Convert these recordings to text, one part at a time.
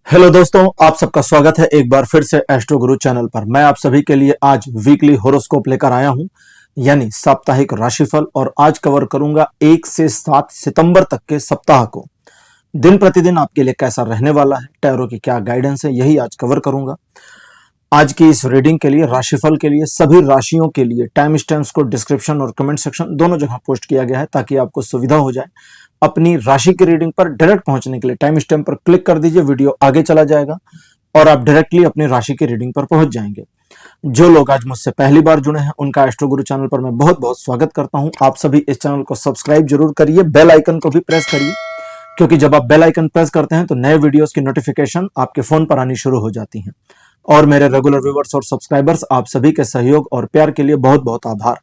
Hello दोस्तों, आप सबका स्वागत है एक बार फिर से एस्ट्रो गुरु चैनल पर। मैं आप सभी के लिए आज वीकली होरोस्कोप लेकर आया हूं, यानी साप्ताहिक राशिफल। और आज कवर करूंगा 1 से 7 सितंबर तक के सप्ताह को। दिन प्रतिदिन आपके लिए कैसा रहने वाला है, टैरो की क्या गाइडेंस है, यही आज कवर करूंगा। आज की इस रीडिंग के लिए, राशिफल के लिए, सभी राशियों के लिए टाइम स्टैम्प्स को डिस्क्रिप्शन और कमेंट सेक्शन दोनों जगह पोस्ट किया गया है, ताकि आपको सुविधा हो जाए। अपनी राशि की रीडिंग पर डायरेक्ट पहुंचने के लिए टाइम स्टैम्प पर क्लिक कर दीजिए, वीडियो आगे चला जाएगा और आप डायरेक्टली अपनी राशि की रीडिंग पर पहुंच जाएंगे। जो लोग आज मुझसे पहली बार जुड़े हैं, उनका एस्ट्रो गुरु चैनल पर मैं बहुत बहुत स्वागत करता हूं। आप सभी इस चैनल को सब्सक्राइब जरूर करिए, बेल आइकन को भी प्रेस करिए, क्योंकि जब आप बेल आइकन प्रेस करते हैं तो नए वीडियोस की नोटिफिकेशन आपके फोन पर आनी शुरू हो जाती है। और मेरे रेगुलर व्यूअर्स और सब्सक्राइबर्स, आप सभी के सहयोग और प्यार के लिए बहुत बहुत आभार।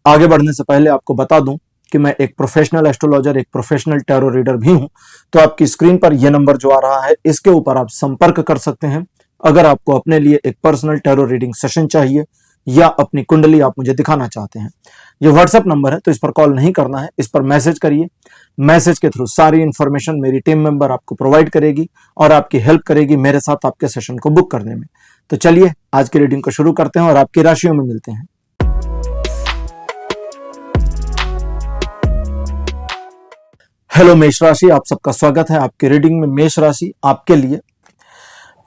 आगे बढ़ने से पहले आपको बता दूं कि मैं एक प्रोफेशनल एस्ट्रोलॉजर, एक प्रोफेशनल टैरो रीडर भी हूं। तो आपकी स्क्रीन पर यह नंबर जो आ रहा है, इसके ऊपर आप संपर्क कर सकते हैं अगर आपको अपने लिए एक पर्सनल टैरो रीडिंग सेशन चाहिए या अपनी कुंडली आप मुझे दिखाना चाहते हैं। ये व्हाट्सएप नंबर है, तो इस पर कॉल नहीं करना है, इस पर मैसेज करिए। मैसेज के थ्रू सारी इंफॉर्मेशन मेरी टीम मेंबर आपको प्रोवाइड करेगी और आपकी हेल्प करेगी मेरे साथ आपके सेशन को बुक करने में। तो चलिए आज की रीडिंग को शुरू करते हैं और आपकी राशियों में मिलते हैं। हेलो मेष राशि, आप सबका स्वागत है आपकी रीडिंग में। मेष राशि, आपके लिए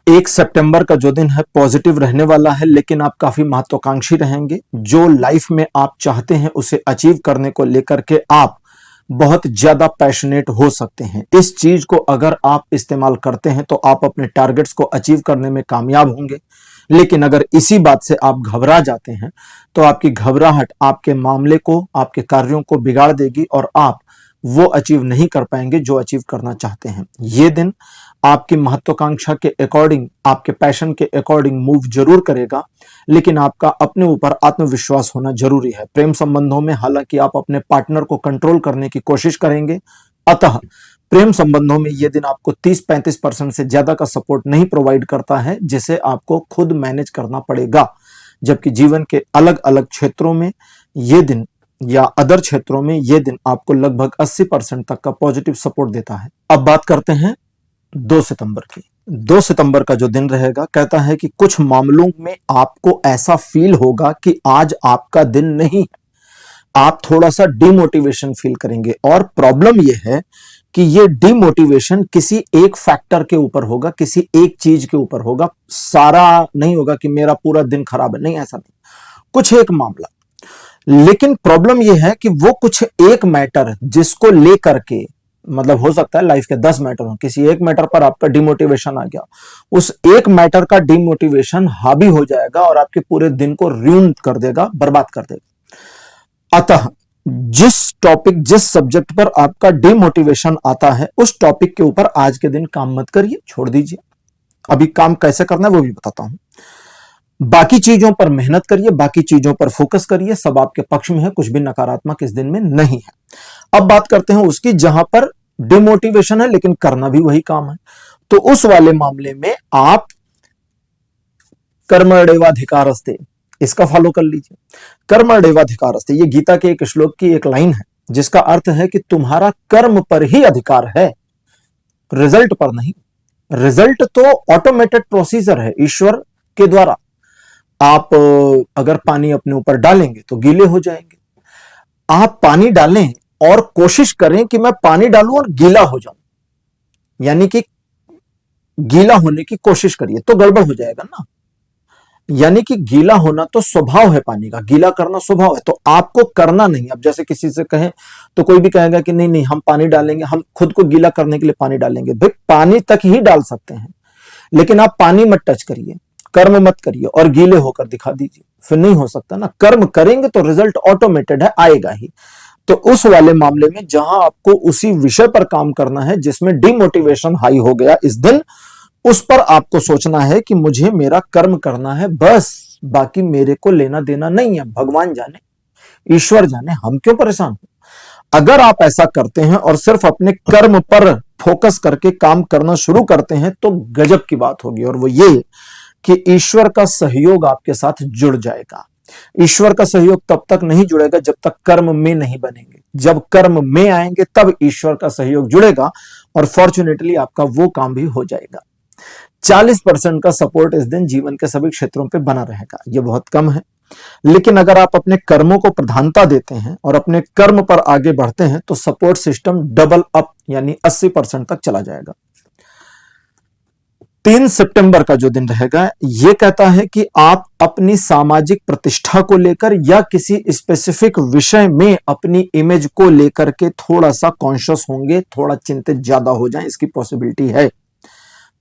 1 सितंबर का जो दिन है पॉजिटिव रहने वाला है, लेकिन आप काफी महत्वाकांक्षी रहेंगे। जो लाइफ में आप चाहते हैं उसे अचीव करने को लेकर के आप बहुत ज्यादा पैशनेट हो सकते हैं। इस चीज को अगर आप इस्तेमाल करते हैं तो आप अपने टारगेट्स को अचीव करने में कामयाब होंगे। लेकिन अगर इसी बात से आप घबरा जाते हैं तो आपकी घबराहट आपके मामले को, आपके कार्यों को बिगाड़ देगी और आप वो अचीव नहीं कर पाएंगे जो अचीव करना चाहते हैं। ये दिन आपकी महत्वाकांक्षा के अकॉर्डिंग, आपके पैशन के अकॉर्डिंग मूव जरूर करेगा, लेकिन आपका अपने ऊपर आत्मविश्वास होना जरूरी है। प्रेम संबंधों में हालांकि आप अपने पार्टनर को कंट्रोल करने की कोशिश करेंगे, अतः प्रेम संबंधों में यह दिन आपको 30-35% से ज्यादा का सपोर्ट नहीं प्रोवाइड करता है, जिसे आपको खुद मैनेज करना पड़ेगा। जबकि जीवन के अलग अलग क्षेत्रों में यह दिन या अदर क्षेत्रों में यह दिन आपको लगभग 80% तक का पॉजिटिव सपोर्ट देता है। अब बात करते हैं 2 सितंबर की। 2 सितंबर का जो दिन रहेगा, कहता है कि कुछ मामलों में आपको ऐसा फील होगा कि आज आपका दिन नहीं है। आप थोड़ा सा डिमोटिवेशन फील करेंगे और प्रॉब्लम यह है कि यह डिमोटिवेशन किसी एक फैक्टर के ऊपर होगा, किसी एक चीज के ऊपर होगा। सारा नहीं होगा कि मेरा पूरा दिन खराब है, नहीं, ऐसा नहीं, कुछ एक मामला। लेकिन प्रॉब्लम यह है कि वो कुछ एक मैटर जिसको लेकर के, मतलब हो सकता है लाइफ के 10 मैटर हो, किसी एक मैटर पर आपका डिमोटिवेशन आ गया, उस एक मैटर का डिमोटिवेशन हावी हो जाएगा और आपके पूरे दिन को र्यून कर देगा, बर्बाद कर देगा। अतः जिस टॉपिक, जिस सब्जेक्ट पर आपका डिमोटिवेशन आता है, उस टॉपिक के ऊपर आज के दिन काम मत करिए, छोड़ दीजिए। अभी काम कैसे करना है वो भी बताता हूं। बाकी चीजों पर मेहनत करिए, बाकी चीजों पर फोकस करिए, सब आपके पक्ष में है, कुछ भी नकारात्मक इस दिन में नहीं है। अब बात करते हैं उसकी जहां पर डिमोटिवेशन है लेकिन करना भी वही काम है। तो उस वाले मामले में आप कर्मण्येवाधिकारस्ते, इसका फॉलो कर लीजिए। कर्मण्येवाधिकारस्ते, ये गीता के एक श्लोक की एक लाइन है, जिसका अर्थ है कि तुम्हारा कर्म पर ही अधिकार है, रिजल्ट पर नहीं। रिजल्ट तो ऑटोमेटेड प्रोसीजर है ईश्वर के द्वारा। आप अगर पानी अपने ऊपर डालेंगे तो गीले हो जाएंगे। आप पानी डालें और कोशिश करें कि मैं पानी डालूं और गीला हो जाऊं, यानी कि गीला होने की कोशिश करिए तो गड़बड़ हो जाएगा ना। यानी कि गीला होना तो स्वभाव है पानी का, गीला करना स्वभाव है, तो आपको करना नहीं। अब जैसे किसी से कहें तो कोई भी कहेगा कि नहीं नहीं हम पानी डालेंगे, हम खुद को गीला करने के लिए पानी डालेंगे। भाई पानी तक ही डाल सकते हैं, लेकिन आप पानी मत टच करिए, कर्म मत करिए और गीले होकर दिखा दीजिए, फिर नहीं हो सकता ना। कर्म करेंगे तो रिजल्ट ऑटोमेटेड है, आएगा ही। तो उस वाले मामले में जहां आपको उसी विषय पर काम करना है जिसमें डिमोटिवेशन हाई हो गया इस दिन, उस पर आपको सोचना है कि मुझे मेरा कर्म करना है बस, बाकी मेरे को लेना देना नहीं है। भगवान जाने, ईश्वर जाने, हम क्यों परेशान हो। अगर आप ऐसा करते हैं और सिर्फ अपने कर्म पर फोकस करके काम करना शुरू करते हैं तो गजब की बात होगी, और वो ये कि ईश्वर का सहयोग आपके साथ जुड़ जाएगा। ईश्वर का सहयोग तब तक नहीं जुड़ेगा जब तक कर्म में नहीं बनेंगे। जब कर्म में आएंगे तब ईश्वर का सहयोग जुड़ेगा और फॉर्चुनेटली आपका वो काम भी हो जाएगा। 40% का सपोर्ट इस दिन जीवन के सभी क्षेत्रों पे बना रहेगा। ये बहुत कम है, लेकिन अगर आप अपने कर्मों को प्रधानता देते हैं और अपने कर्म पर आगे बढ़ते हैं तो सपोर्ट सिस्टम डबल अप यानी 80% तक चला जाएगा। 3 सितंबर का जो दिन रहेगा यह कहता है कि आप अपनी सामाजिक प्रतिष्ठा को लेकर या किसी स्पेसिफिक विषय में अपनी इमेज को लेकर के थोड़ा सा कॉन्शियस होंगे, थोड़ा चिंतित ज्यादा हो जाएं, इसकी पॉसिबिलिटी है।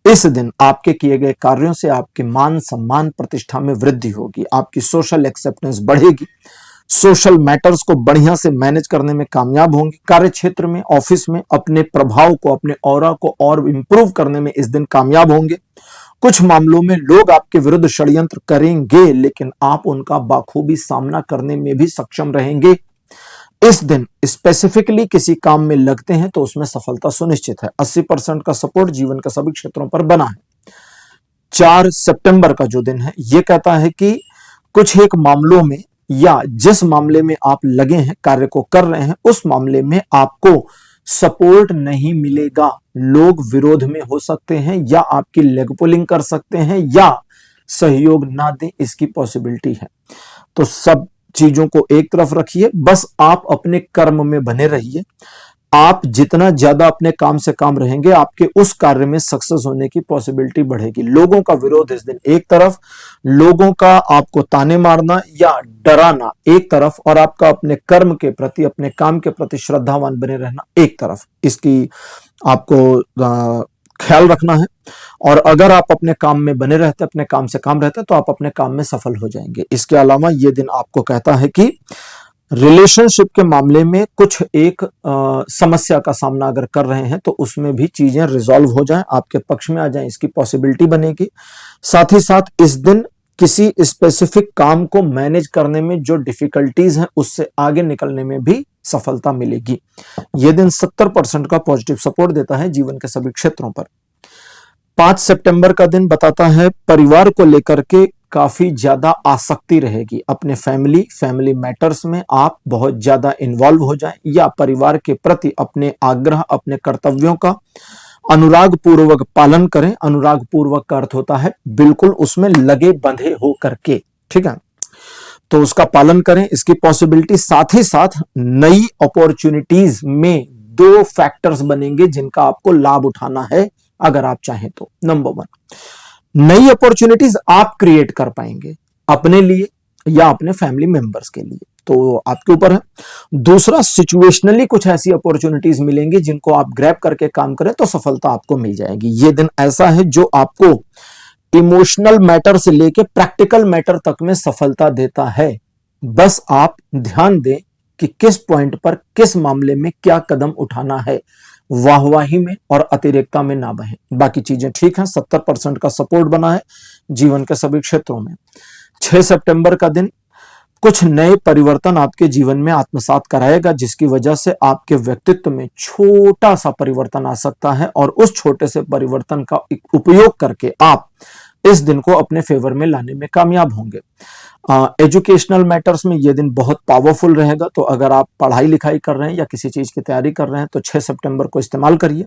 इस दिन आपके किए गए कार्यों से आपके मान सम्मान प्रतिष्ठा में वृद्धि होगी, आपकी सोशल एक्सेप्टेंस बढ़ेगी, सोशल मैटर्स को बढ़िया से मैनेज करने में कामयाब होंगे, कार्य क्षेत्र में, ऑफिस में अपने प्रभाव को, अपने ऑरा को और इंप्रूव करने में इस दिन कामयाब होंगे। कुछ मामलों में लोग आपके विरुद्ध षड्यंत्र करेंगे, लेकिन आप उनका बाखूबी सामना करने में भी सक्षम रहेंगे। इस दिन स्पेसिफिकली किसी काम में लगते हैं तो उसमें सफलता सुनिश्चित है। 80% का सपोर्ट जीवन के सभी क्षेत्रों पर बना है। 4 सितंबर का जो दिन है यह कहता है कि कुछ एक मामलों में या जिस मामले में आप लगे हैं, कार्य को कर रहे हैं, उस मामले में आपको सपोर्ट नहीं मिलेगा। लोग विरोध में हो सकते हैं या आपकी लेग पुलिंग कर सकते हैं या सहयोग ना दें, इसकी पॉसिबिलिटी है। तो सब चीजों को एक तरफ रखिए, बस आप अपने कर्म में बने रहिए। आप जितना ज्यादा अपने काम से काम रहेंगे, आपके उस कार्य में सक्सेस होने की पॉसिबिलिटी बढ़ेगी। लोगों का विरोध इस दिन एक तरफ, लोगों का आपको ताने मारना या डराना एक तरफ, और आपका अपने कर्म के प्रति, अपने काम के प्रति श्रद्धावान बने रहना एक तरफ। इसकी आपको ख्याल रखना है। और अगर आप अपने काम में बने रहते, अपने काम से काम रहते, तो आप अपने काम में सफल हो जाएंगे। इसके अलावा यह दिन आपको कहता है कि रिलेशनशिप के मामले में कुछ एक समस्या का सामना अगर कर रहे हैं तो उसमें भी चीजें रिजॉल्व हो जाएं, आपके पक्ष में आ जाएं, इसकी पॉसिबिलिटी बनेगी। साथ ही साथ इस दिन किसी स्पेसिफिक काम को मैनेज करने में जो डिफिकल्टीज हैं उससे आगे निकलने में भी सफलता मिलेगी। यह दिन 70% का पॉजिटिव सपोर्ट देता है जीवन के सभी क्षेत्रों पर। 5 सितंबर का दिन बताता है परिवार को लेकर के काफी ज्यादा आसक्ति रहेगी। अपने फैमिली मैटर्स में आप बहुत ज्यादा इन्वॉल्व हो जाएं या परिवार के प्रति अपने आग्रह, अपने कर्तव्यों का अनुराग पूर्वक पालन करें। अनुराग पूर्वक का अर्थ होता है बिल्कुल उसमें लगे बंधे हो करके, ठीक है, तो उसका पालन करें, इसकी पॉसिबिलिटी। साथ ही साथ नई अपॉर्चुनिटीज में 2 फैक्टर्स बनेंगे जिनका आपको लाभ उठाना है अगर आप चाहें तो। नंबर 1, नई अपॉर्चुनिटीज आप क्रिएट कर पाएंगे अपने लिए या अपने फैमिली मेंबर्स के लिए, तो आपके ऊपर है। दूसरा, सिचुएशनली कुछ ऐसी अपॉर्चुनिटीज मिलेंगी जिनको आप ग्रैब करके काम करें तो सफलता आपको मिल जाएगी। ये दिन ऐसा है जो आपको इमोशनल मैटर से लेके प्रैक्टिकल मैटर तक में सफलता देता है। बस आप ध्यान दें कि किस पॉइंट पर, किस मामले में क्या कदम उठाना है। वाहवाही में और अतिरेकता में ना बहें, बाकी चीजें ठीक हैं। 70% का सपोर्ट बना है जीवन के सभी क्षेत्रों में। 6 सितंबर का दिन कुछ नए परिवर्तन आपके जीवन में आत्मसात कराएगा, जिसकी वजह से आपके व्यक्तित्व में छोटा सा परिवर्तन आ सकता है और उस छोटे से परिवर्तन का उपयोग करके आप इस दिन को अपने फेवर में लाने में कामयाब होंगे। एजुकेशनल मैटर्स में यह दिन बहुत पावरफुल रहेगा, तो अगर आप पढ़ाई लिखाई कर रहे हैं या किसी चीज की तैयारी कर रहे हैं तो 6 सितंबर को इस्तेमाल करिए।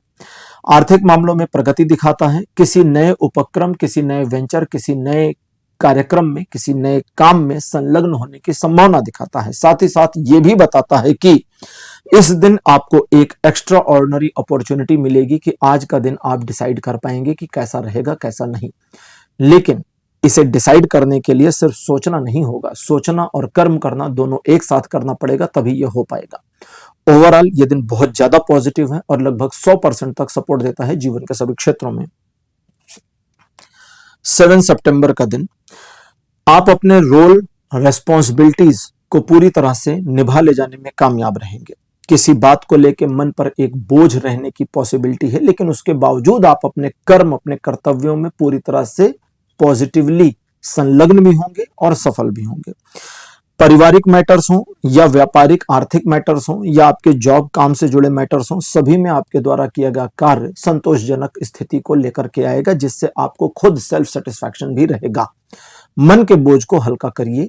आर्थिक मामलों में प्रगति दिखाता है। किसी नए उपक्रम, किसी नए वेंचर, किसी नए कार्यक्रम में, किसी नए काम में संलग्न होने की संभावना दिखाता है। साथ ही साथ ये भी बताता है कि इस दिन आपको एक एक्स्ट्रा ऑर्डिनरी अपॉर्चुनिटी मिलेगी कि आज का दिन आप डिसाइड कर पाएंगे कि कैसा रहेगा, कैसा नहीं। लेकिन इसे डिसाइड करने के लिए सिर्फ सोचना नहीं होगा, सोचना और कर्म करना दोनों एक साथ करना पड़ेगा, तभी यह हो पाएगा। ओवरऑल ये दिन बहुत ज्यादा पॉजिटिव है और लगभग 100% तक सपोर्ट देता है जीवन के सभी क्षेत्रों में। 7 सितंबर का दिन आप अपने रोल, रेस्पॉन्सिबिलिटीज को पूरी तरह से निभा ले जाने में कामयाब रहेंगे। किसी बात को लेकर मन पर एक बोझ रहने की पॉसिबिलिटी है, लेकिन उसके बावजूद आप अपने कर्म, अपने कर्तव्यों में पूरी तरह से पॉजिटिवली संलग्न भी होंगे और सफल भी होंगे। पारिवारिक मैटर्स हों या व्यापारिक आर्थिक मैटर्स हों या आपके जॉब काम से जुड़े मैटर्स हों, सभी में आपके द्वारा किया गया कार्य संतोषजनक स्थिति को लेकर के आएगा, जिससे आपको खुद सेल्फ सेटिस्फैक्शन भी रहेगा। मन के बोझ को हल्का करिए,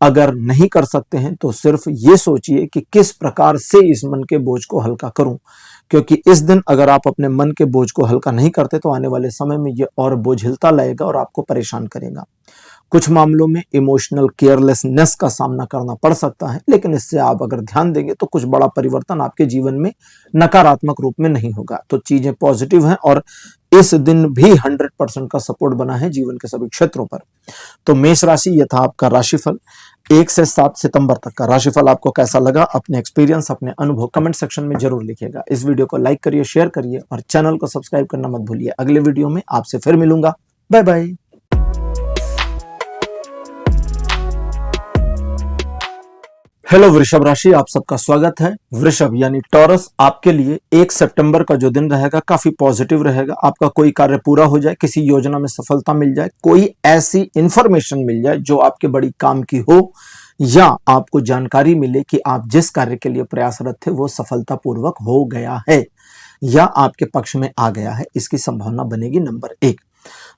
अगर नहीं कर सकते हैं तो सिर्फ ये सोचिए कि किस प्रकार से इस मन के बोझ को हल्का करूं, क्योंकि इस दिन अगर आप अपने मन के बोझ को हल्का नहीं करते तो आने वाले समय में ये और बोझिलता लाएगा और आपको परेशान करेगा। कुछ मामलों में इमोशनल केयरलेसनेस का सामना करना पड़ सकता है, लेकिन इससे आप अगर ध्यान देंगे तो कुछ बड़ा परिवर्तन आपके जीवन में नकारात्मक रूप में नहीं होगा। तो चीजें पॉजिटिव हैं और इस दिन भी 100% का सपोर्ट बना है जीवन के सभी क्षेत्रों पर। तो मेष राशि, ये था आपका राशिफल 1 से 7 सितंबर तक का राशिफल। आपको कैसा लगा? अपने एक्सपीरियंस, अपने अनुभव कमेंट सेक्शन में जरूर लिखिएगा। इस वीडियो को लाइक करिए, शेयर करिए और चैनल को सब्सक्राइब करना मत भूलिए। अगले वीडियो में आपसे फिर मिलूंगा। Bye bye. हेलो वृषभ राशि, आप सबका स्वागत है। वृषभ यानी टॉरस, आपके लिए 1 सितंबर का जो दिन रहेगा काफी पॉजिटिव रहेगा। आपका कोई कार्य पूरा हो जाए, किसी योजना में सफलता मिल जाए, कोई ऐसी इंफॉर्मेशन मिल जाए जो आपके बड़ी काम की हो, या आपको जानकारी मिले कि आप जिस कार्य के लिए प्रयासरत थे वो सफलतापूर्वक हो गया है या आपके पक्ष में आ गया है, इसकी संभावना बनेगी नंबर 1।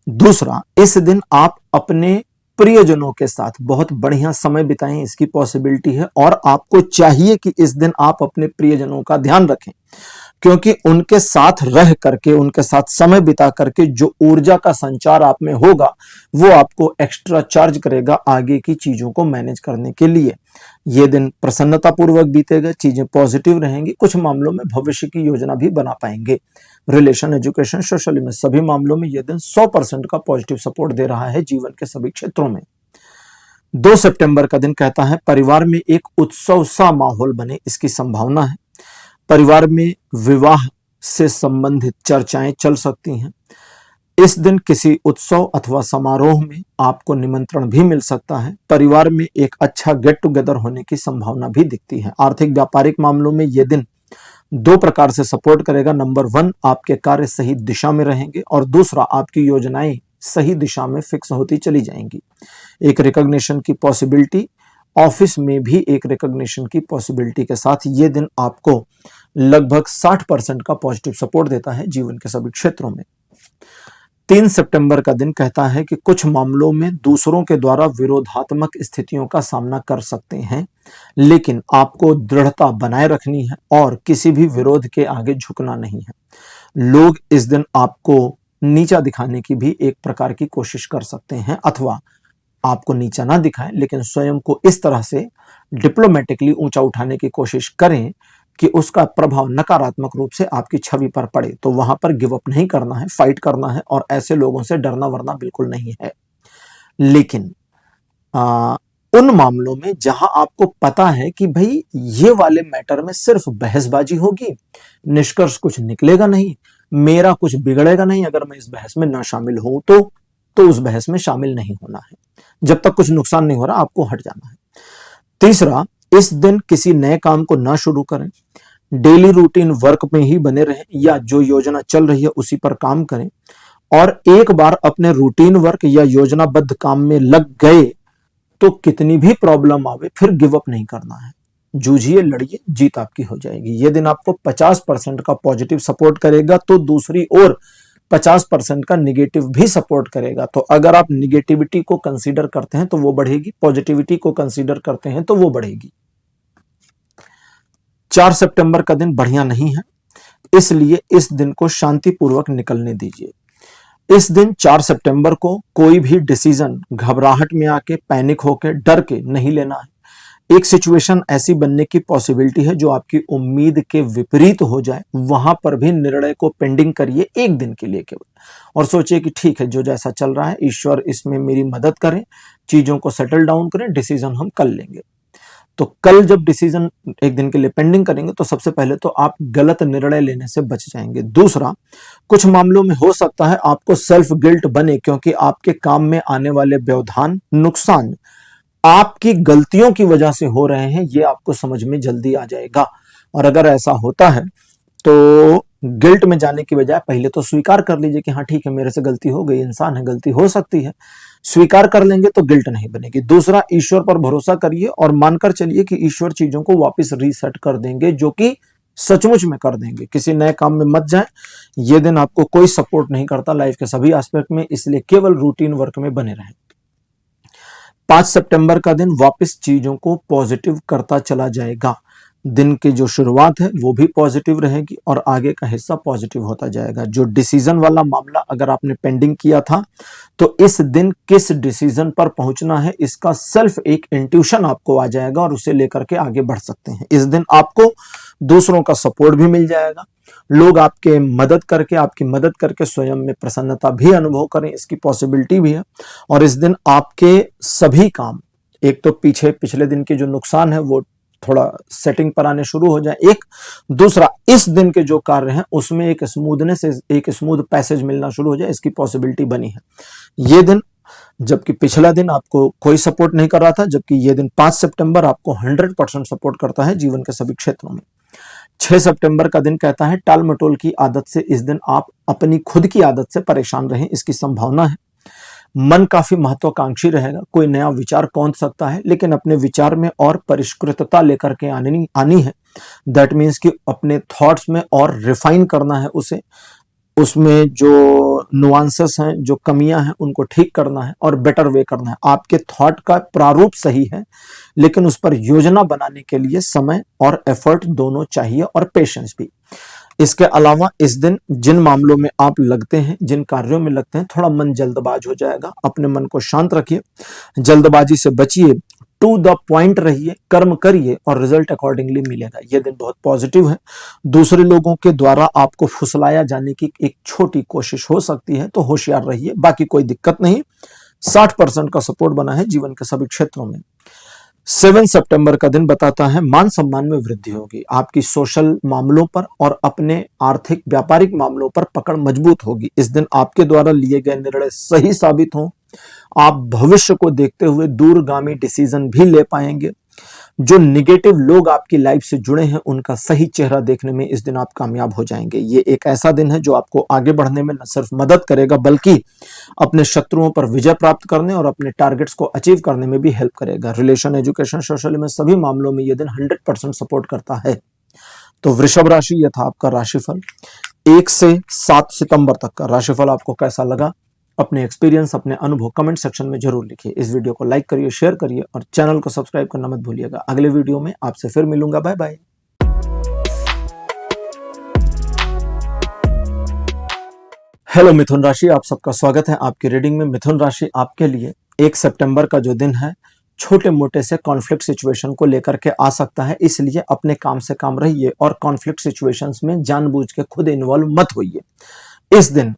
दूसरा, इस दिन आप अपने प्रियजनों के साथ बहुत बढ़िया समय बिताएं, इसकी पॉसिबिलिटी है। और आपको चाहिए कि इस दिन आप अपने प्रियजनों का ध्यान रखें, क्योंकि उनके साथ रह करके, उनके साथ समय बिता करके जो ऊर्जा का संचार आप में होगा वो आपको एक्स्ट्रा चार्ज करेगा आगे की चीजों को मैनेज करने के लिए। ये दिन प्रसन्नता पूर्वक बीतेगा, चीजें पॉजिटिव रहेंगी। कुछ मामलों में भविष्य की योजना भी बना पाएंगे। रिलेशन, एजुकेशन, सोशली में सभी मामलों में यह दिन 100% का पॉजिटिव सपोर्ट दे रहा है जीवन के सभी क्षेत्रों में। 2 सितंबर का दिन कहता है परिवार में एक उत्सव सा माहौल बने, इसकी संभावना है। परिवार में विवाह से संबंधित चर्चाएं चल सकती हैं। इस दिन किसी उत्सव अथवा समारोह में आपको निमंत्रण भी मिल सकता है। परिवार में एक अच्छा गेट टुगेदर होने की संभावना भी दिखती है। आर्थिक व्यापारिक मामलों में यह दिन 2 प्रकार से सपोर्ट करेगा। नंबर 1, आपके कार्य सही दिशा में रहेंगे और दूसरा, आपकी योजनाएं सही दिशा में फिक्स होती चली जाएंगी। एक रिकॉग्निशन की पॉसिबिलिटी, ऑफिस में भी एक रिकॉग्निशन की पॉसिबिलिटी के साथ ये दिन आपको लगभग 60% का पॉजिटिव सपोर्ट देता है जीवन के सभी क्षेत्रों में। 3 सितंबर का दिन कहता है कि कुछ मामलों में दूसरों के द्वारा विरोधात्मक स्थितियों का सामना कर सकते हैं, लेकिन आपको दृढ़ता बनाए रखनी है और किसी भी विरोध के आगे झुकना नहीं है। लोग इस दिन आपको नीचा दिखाने की भी एक प्रकार की कोशिश कर सकते हैं, अथवा आपको नीचा ना दिखाएं लेकिन स्वयं को इस तरह से डिप्लोमेटिकली ऊंचा उठाने की कोशिश करें कि उसका प्रभाव नकारात्मक रूप से आपकी छवि पर पड़े। तो वहां पर गिव अप नहीं करना है, फाइट करना है और ऐसे लोगों से डरना वरना बिल्कुल नहीं है। लेकिन उन मामलों में जहां आपको पता है कि भाई ये वाले मैटर में सिर्फ बहसबाजी होगी, निष्कर्ष कुछ निकलेगा नहीं, मेरा कुछ बिगड़ेगा नहीं अगर मैं इस बहस में ना शामिल हूं, तो उस बहस में शामिल नहीं होना है। जब तक कुछ नुकसान नहीं हो रहा आपको हट जाना है। तीसरा, इस दिन किसी नए काम को ना शुरू करें, डेली रूटीन वर्क में ही बने रहें या जो योजना चल रही है उसी पर काम करें। और एक बार अपने रूटीन वर्क या योजनाबद्ध काम में लग गए तो कितनी भी प्रॉब्लम आवे फिर गिव अप नहीं करना है। जूझिए, लड़िए, जीत आपकी हो जाएगी। यह दिन आपको 50% का पॉजिटिव सपोर्ट करेगा तो दूसरी ओर 50% का निगेटिव भी सपोर्ट करेगा। तो अगर आप निगेटिविटी को कंसीडर करते हैं तो वो बढ़ेगी, पॉजिटिविटी को कंसीडर करते हैं तो वो बढ़ेगी। 4 सितंबर का दिन बढ़िया नहीं है, इसलिए इस दिन को शांतिपूर्वक निकलने दीजिए। इस दिन 4 सितंबर को कोई भी डिसीजन घबराहट में आके, पैनिक होके, डर के नहीं लेना है। एक सिचुएशन ऐसी बनने की पॉसिबिलिटी है जो आपकी उम्मीद के विपरीत हो जाए, वहां पर भी निर्णय को पेंडिंग करिए एक दिन के लिए केवल, और सोचिए कि ठीक है जो जैसा चल रहा है ईश्वर इसमें मेरी मदद करें, चीजों को सेटल डाउन करें, डिसीजन हम कल लेंगे। तो कल जब डिसीजन एक दिन के लिए पेंडिंग करेंगे तो सबसे पहले तो आप गलत निर्णय लेने से बच जाएंगे। दूसरा, कुछ मामलों में हो सकता है आपको सेल्फ गिल्ट बने, क्योंकि आपके काम में आने वाले व्यवधान, नुकसान आपकी गलतियों की वजह से हो रहे हैं, ये आपको समझ में जल्दी आ जाएगा। और अगर ऐसा होता है तो गिल्ट में जाने की बजाय पहले तो स्वीकार कर लीजिए कि हाँ ठीक है मेरे से गलती हो गई, इंसान है, गलती हो सकती है। स्वीकार कर लेंगे तो गिल्ट नहीं बनेगी। दूसरा, ईश्वर पर भरोसा करिए और मानकर चलिए कि ईश्वर चीजों को वापस रीसेट कर देंगे, जो कि सचमुच में कर देंगे। किसी नए काम में मत जाएं, ये दिन आपको कोई सपोर्ट नहीं करता लाइफ के सभी एस्पेक्ट में, इसलिए केवल रूटीन वर्क में बने रहें। 5 सितंबर का दिन वापस चीजों को पॉजिटिव करता चला जाएगा। दिन की जो शुरुआत है वो भी पॉजिटिव रहेगी और आगे का हिस्सा पॉजिटिव होता जाएगा। जो डिसीजन वाला मामला अगर आपने पेंडिंग किया था तो इस दिन किस डिसीजन पर पहुंचना है इसका सेल्फ एक इंट्यूशन आपको आ जाएगा और उसे लेकर के आगे बढ़ सकते हैं। इस दिन आपको दूसरों का सपोर्ट भी मिल जाएगा, लोग आपकी मदद करके स्वयं में प्रसन्नता भी अनुभव करें, इसकी पॉसिबिलिटी भी है। और इस दिन आपके सभी काम, एक तो पिछले दिन के जो नुकसान है वो थोड़ा सेटिंग पर आने शुरू हो जाए, एक दूसरा इस दिन के जो कार्य हैं उसमें एक स्मूथ पैसेज मिलना शुरू हो जाए, इसकी पॉसिबिलिटी बनी है। ये दिन, जबकि पिछला दिन आपको कोई सपोर्ट नहीं कर रहा था, जबकि ये दिन 5 सितंबर आपको 100% सपोर्ट करता है जीवन के सभी क्षेत्रों में। 6 सितंबर का दिन कहता है टाल मटोल की आदत से इस दिन आप अपनी खुद की आदत से परेशान रहें, इसकी संभावना है। मन काफी महत्वाकांक्षी रहेगा, कोई नया विचार कौंध सकता है, लेकिन अपने विचार में और परिष्कृतता लेकर के आनी है। दैट मीन्स कि अपने थॉट्स में और रिफाइन करना है उसे, उसमें जो नुआंसेस हैं, जो कमियां हैं उनको ठीक करना है और बेटर वे करना है। आपके थॉट का प्रारूप सही है, लेकिन उस पर योजना बनाने के लिए समय और एफर्ट दोनों चाहिए और पेशेंस भी। इसके अलावा इस दिन जिन मामलों में आप लगते हैं, जिन कार्यों में लगते हैं, थोड़ा मन जल्दबाज हो जाएगा। अपने मन को शांत रखिए, जल्दबाजी से बचिए, टू द पॉइंट रहिए, कर्म करिए और रिजल्ट अकॉर्डिंगली मिलेगा। यह दिन बहुत पॉजिटिव है। दूसरे लोगों के द्वारा आपको फुसलाया जाने की एक छोटी कोशिश हो सकती है, तो होशियार रहिए, बाकी कोई दिक्कत नहीं। 60% का सपोर्ट बना है जीवन के सभी क्षेत्रों में। 7 सितंबर का दिन बताता है मान सम्मान में वृद्धि होगी, आपकी सोशल मामलों पर और अपने आर्थिक व्यापारिक मामलों पर पकड़ मजबूत होगी। इस दिन आपके द्वारा लिए गए निर्णय सही साबित हों, आप भविष्य को देखते हुए दूरगामी डिसीजन भी ले पाएंगे। जो निगेटिव लोग आपकी लाइफ से जुड़े हैं उनका सही चेहरा देखने में इस दिन आप कामयाब हो जाएंगे। ये एक ऐसा दिन है जो आपको आगे बढ़ने में न सिर्फ मदद करेगा बल्कि अपने शत्रुओं पर विजय प्राप्त करने और अपने टारगेट्स को अचीव करने में भी हेल्प करेगा। रिलेशन, एजुकेशन, सोशल में सभी मामलों में यह दिन 100% सपोर्ट करता है। तो वृषभ राशि, यह था आपका राशिफल। 1 से 7 सितंबर तक का राशिफल आपको कैसा लगा? अपने एक्सपीरियंस, अपने अनुभव कमेंट सेक्शन में जरूर लिखिए। इस वीडियो को लाइक करिए, शेयर करिए और चैनल को सब्सक्राइब करना मत भूलिएगा। अगले वीडियो में आपसे फिर मिलूंगा। Bye bye. हेलो मिथुन राशि, आप सबका स्वागत है आपकी रीडिंग में। मिथुन राशि आपके लिए 1 सितंबर का जो दिन है छोटे मोटे से कॉन्फ्लिक्ट सिचुएशन को लेकर के आ सकता है, इसलिए अपने काम से काम रहिए और कॉन्फ्लिक्ट सिचुएशंस में जानबूझ के खुद इन्वॉल्व मत होइए। इस दिन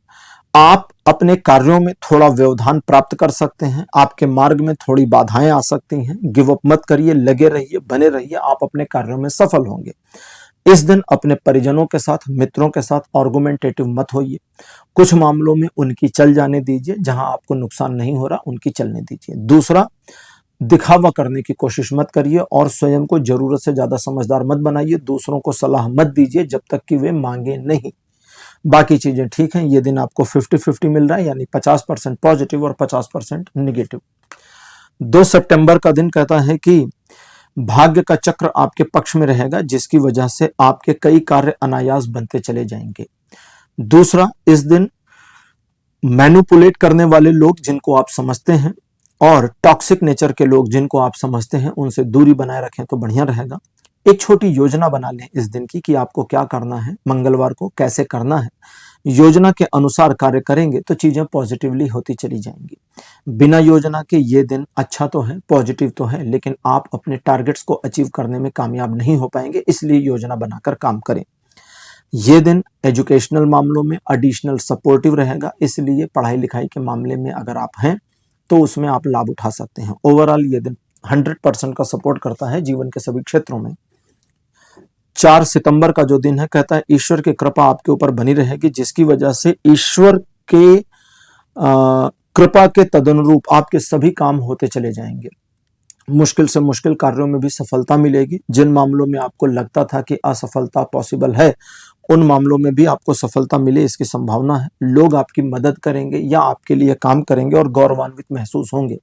आप अपने कार्यों में थोड़ा व्यवधान प्राप्त कर सकते हैं, आपके मार्ग में थोड़ी बाधाएं आ सकती हैं। गिव अप मत करिए, लगे रहिए, बने रहिए, आप अपने कार्यों में सफल होंगे। इस दिन अपने परिजनों के साथ, मित्रों के साथ आर्गुमेंटेटिव मत होइए। कुछ मामलों में उनकी चल जाने दीजिए, जहां आपको नुकसान नहीं हो रहा उनकी चलने दीजिए। दूसरा, दिखावा करने की कोशिश मत करिए और स्वयं को जरूरत से ज्यादा समझदार मत बनाइए। दूसरों को सलाह मत दीजिए जब तक कि वे मांगे नहीं। बाकी चीजें ठीक हैं। ये दिन आपको 50-50 मिल रहा है, यानी 50% पॉजिटिव और 50% निगेटिव। 2 सितंबर का दिन कहता है कि भाग्य का चक्र आपके पक्ष में रहेगा, जिसकी वजह से आपके कई कार्य अनायास बनते चले जाएंगे। दूसरा, इस दिन मैनिपुलेट करने वाले लोग जिनको आप समझते हैं और टॉक्सिक नेचर के लोग जिनको आप समझते हैं, उनसे दूरी बनाए रखें तो बढ़िया रहेगा। एक छोटी योजना बना लें इस दिन की कि आपको क्या करना है, मंगलवार को कैसे करना है। योजना के अनुसार कार्य करेंगे तो चीजें पॉजिटिवली होती चली जाएंगी। बिना योजना के ये दिन अच्छा तो है, पॉजिटिव तो है, लेकिन आप अपने टारगेट्स को अचीव करने में कामयाब नहीं हो पाएंगे, इसलिए योजना बनाकर काम करें। ये दिन एजुकेशनल मामलों में एडिशनल सपोर्टिव रहेगा, इसलिए पढ़ाई लिखाई के मामले में अगर आप हैं तो उसमें आप लाभ उठा सकते हैं। ओवरऑल ये दिन 100% का सपोर्ट करता है जीवन के सभी क्षेत्रों में। 4 सितंबर का जो दिन है कहता है ईश्वर की कृपा आपके ऊपर बनी रहेगी, जिसकी वजह से ईश्वर के कृपा के तदनुरूप आपके सभी काम होते चले जाएंगे। मुश्किल से मुश्किल कार्यों में भी सफलता मिलेगी। जिन मामलों में आपको लगता था कि असफलता पॉसिबल है, उन मामलों में भी आपको सफलता मिले, इसकी संभावना है। लोग आपकी मदद करेंगे या आपके लिए काम करेंगे और गौरवान्वित महसूस होंगे।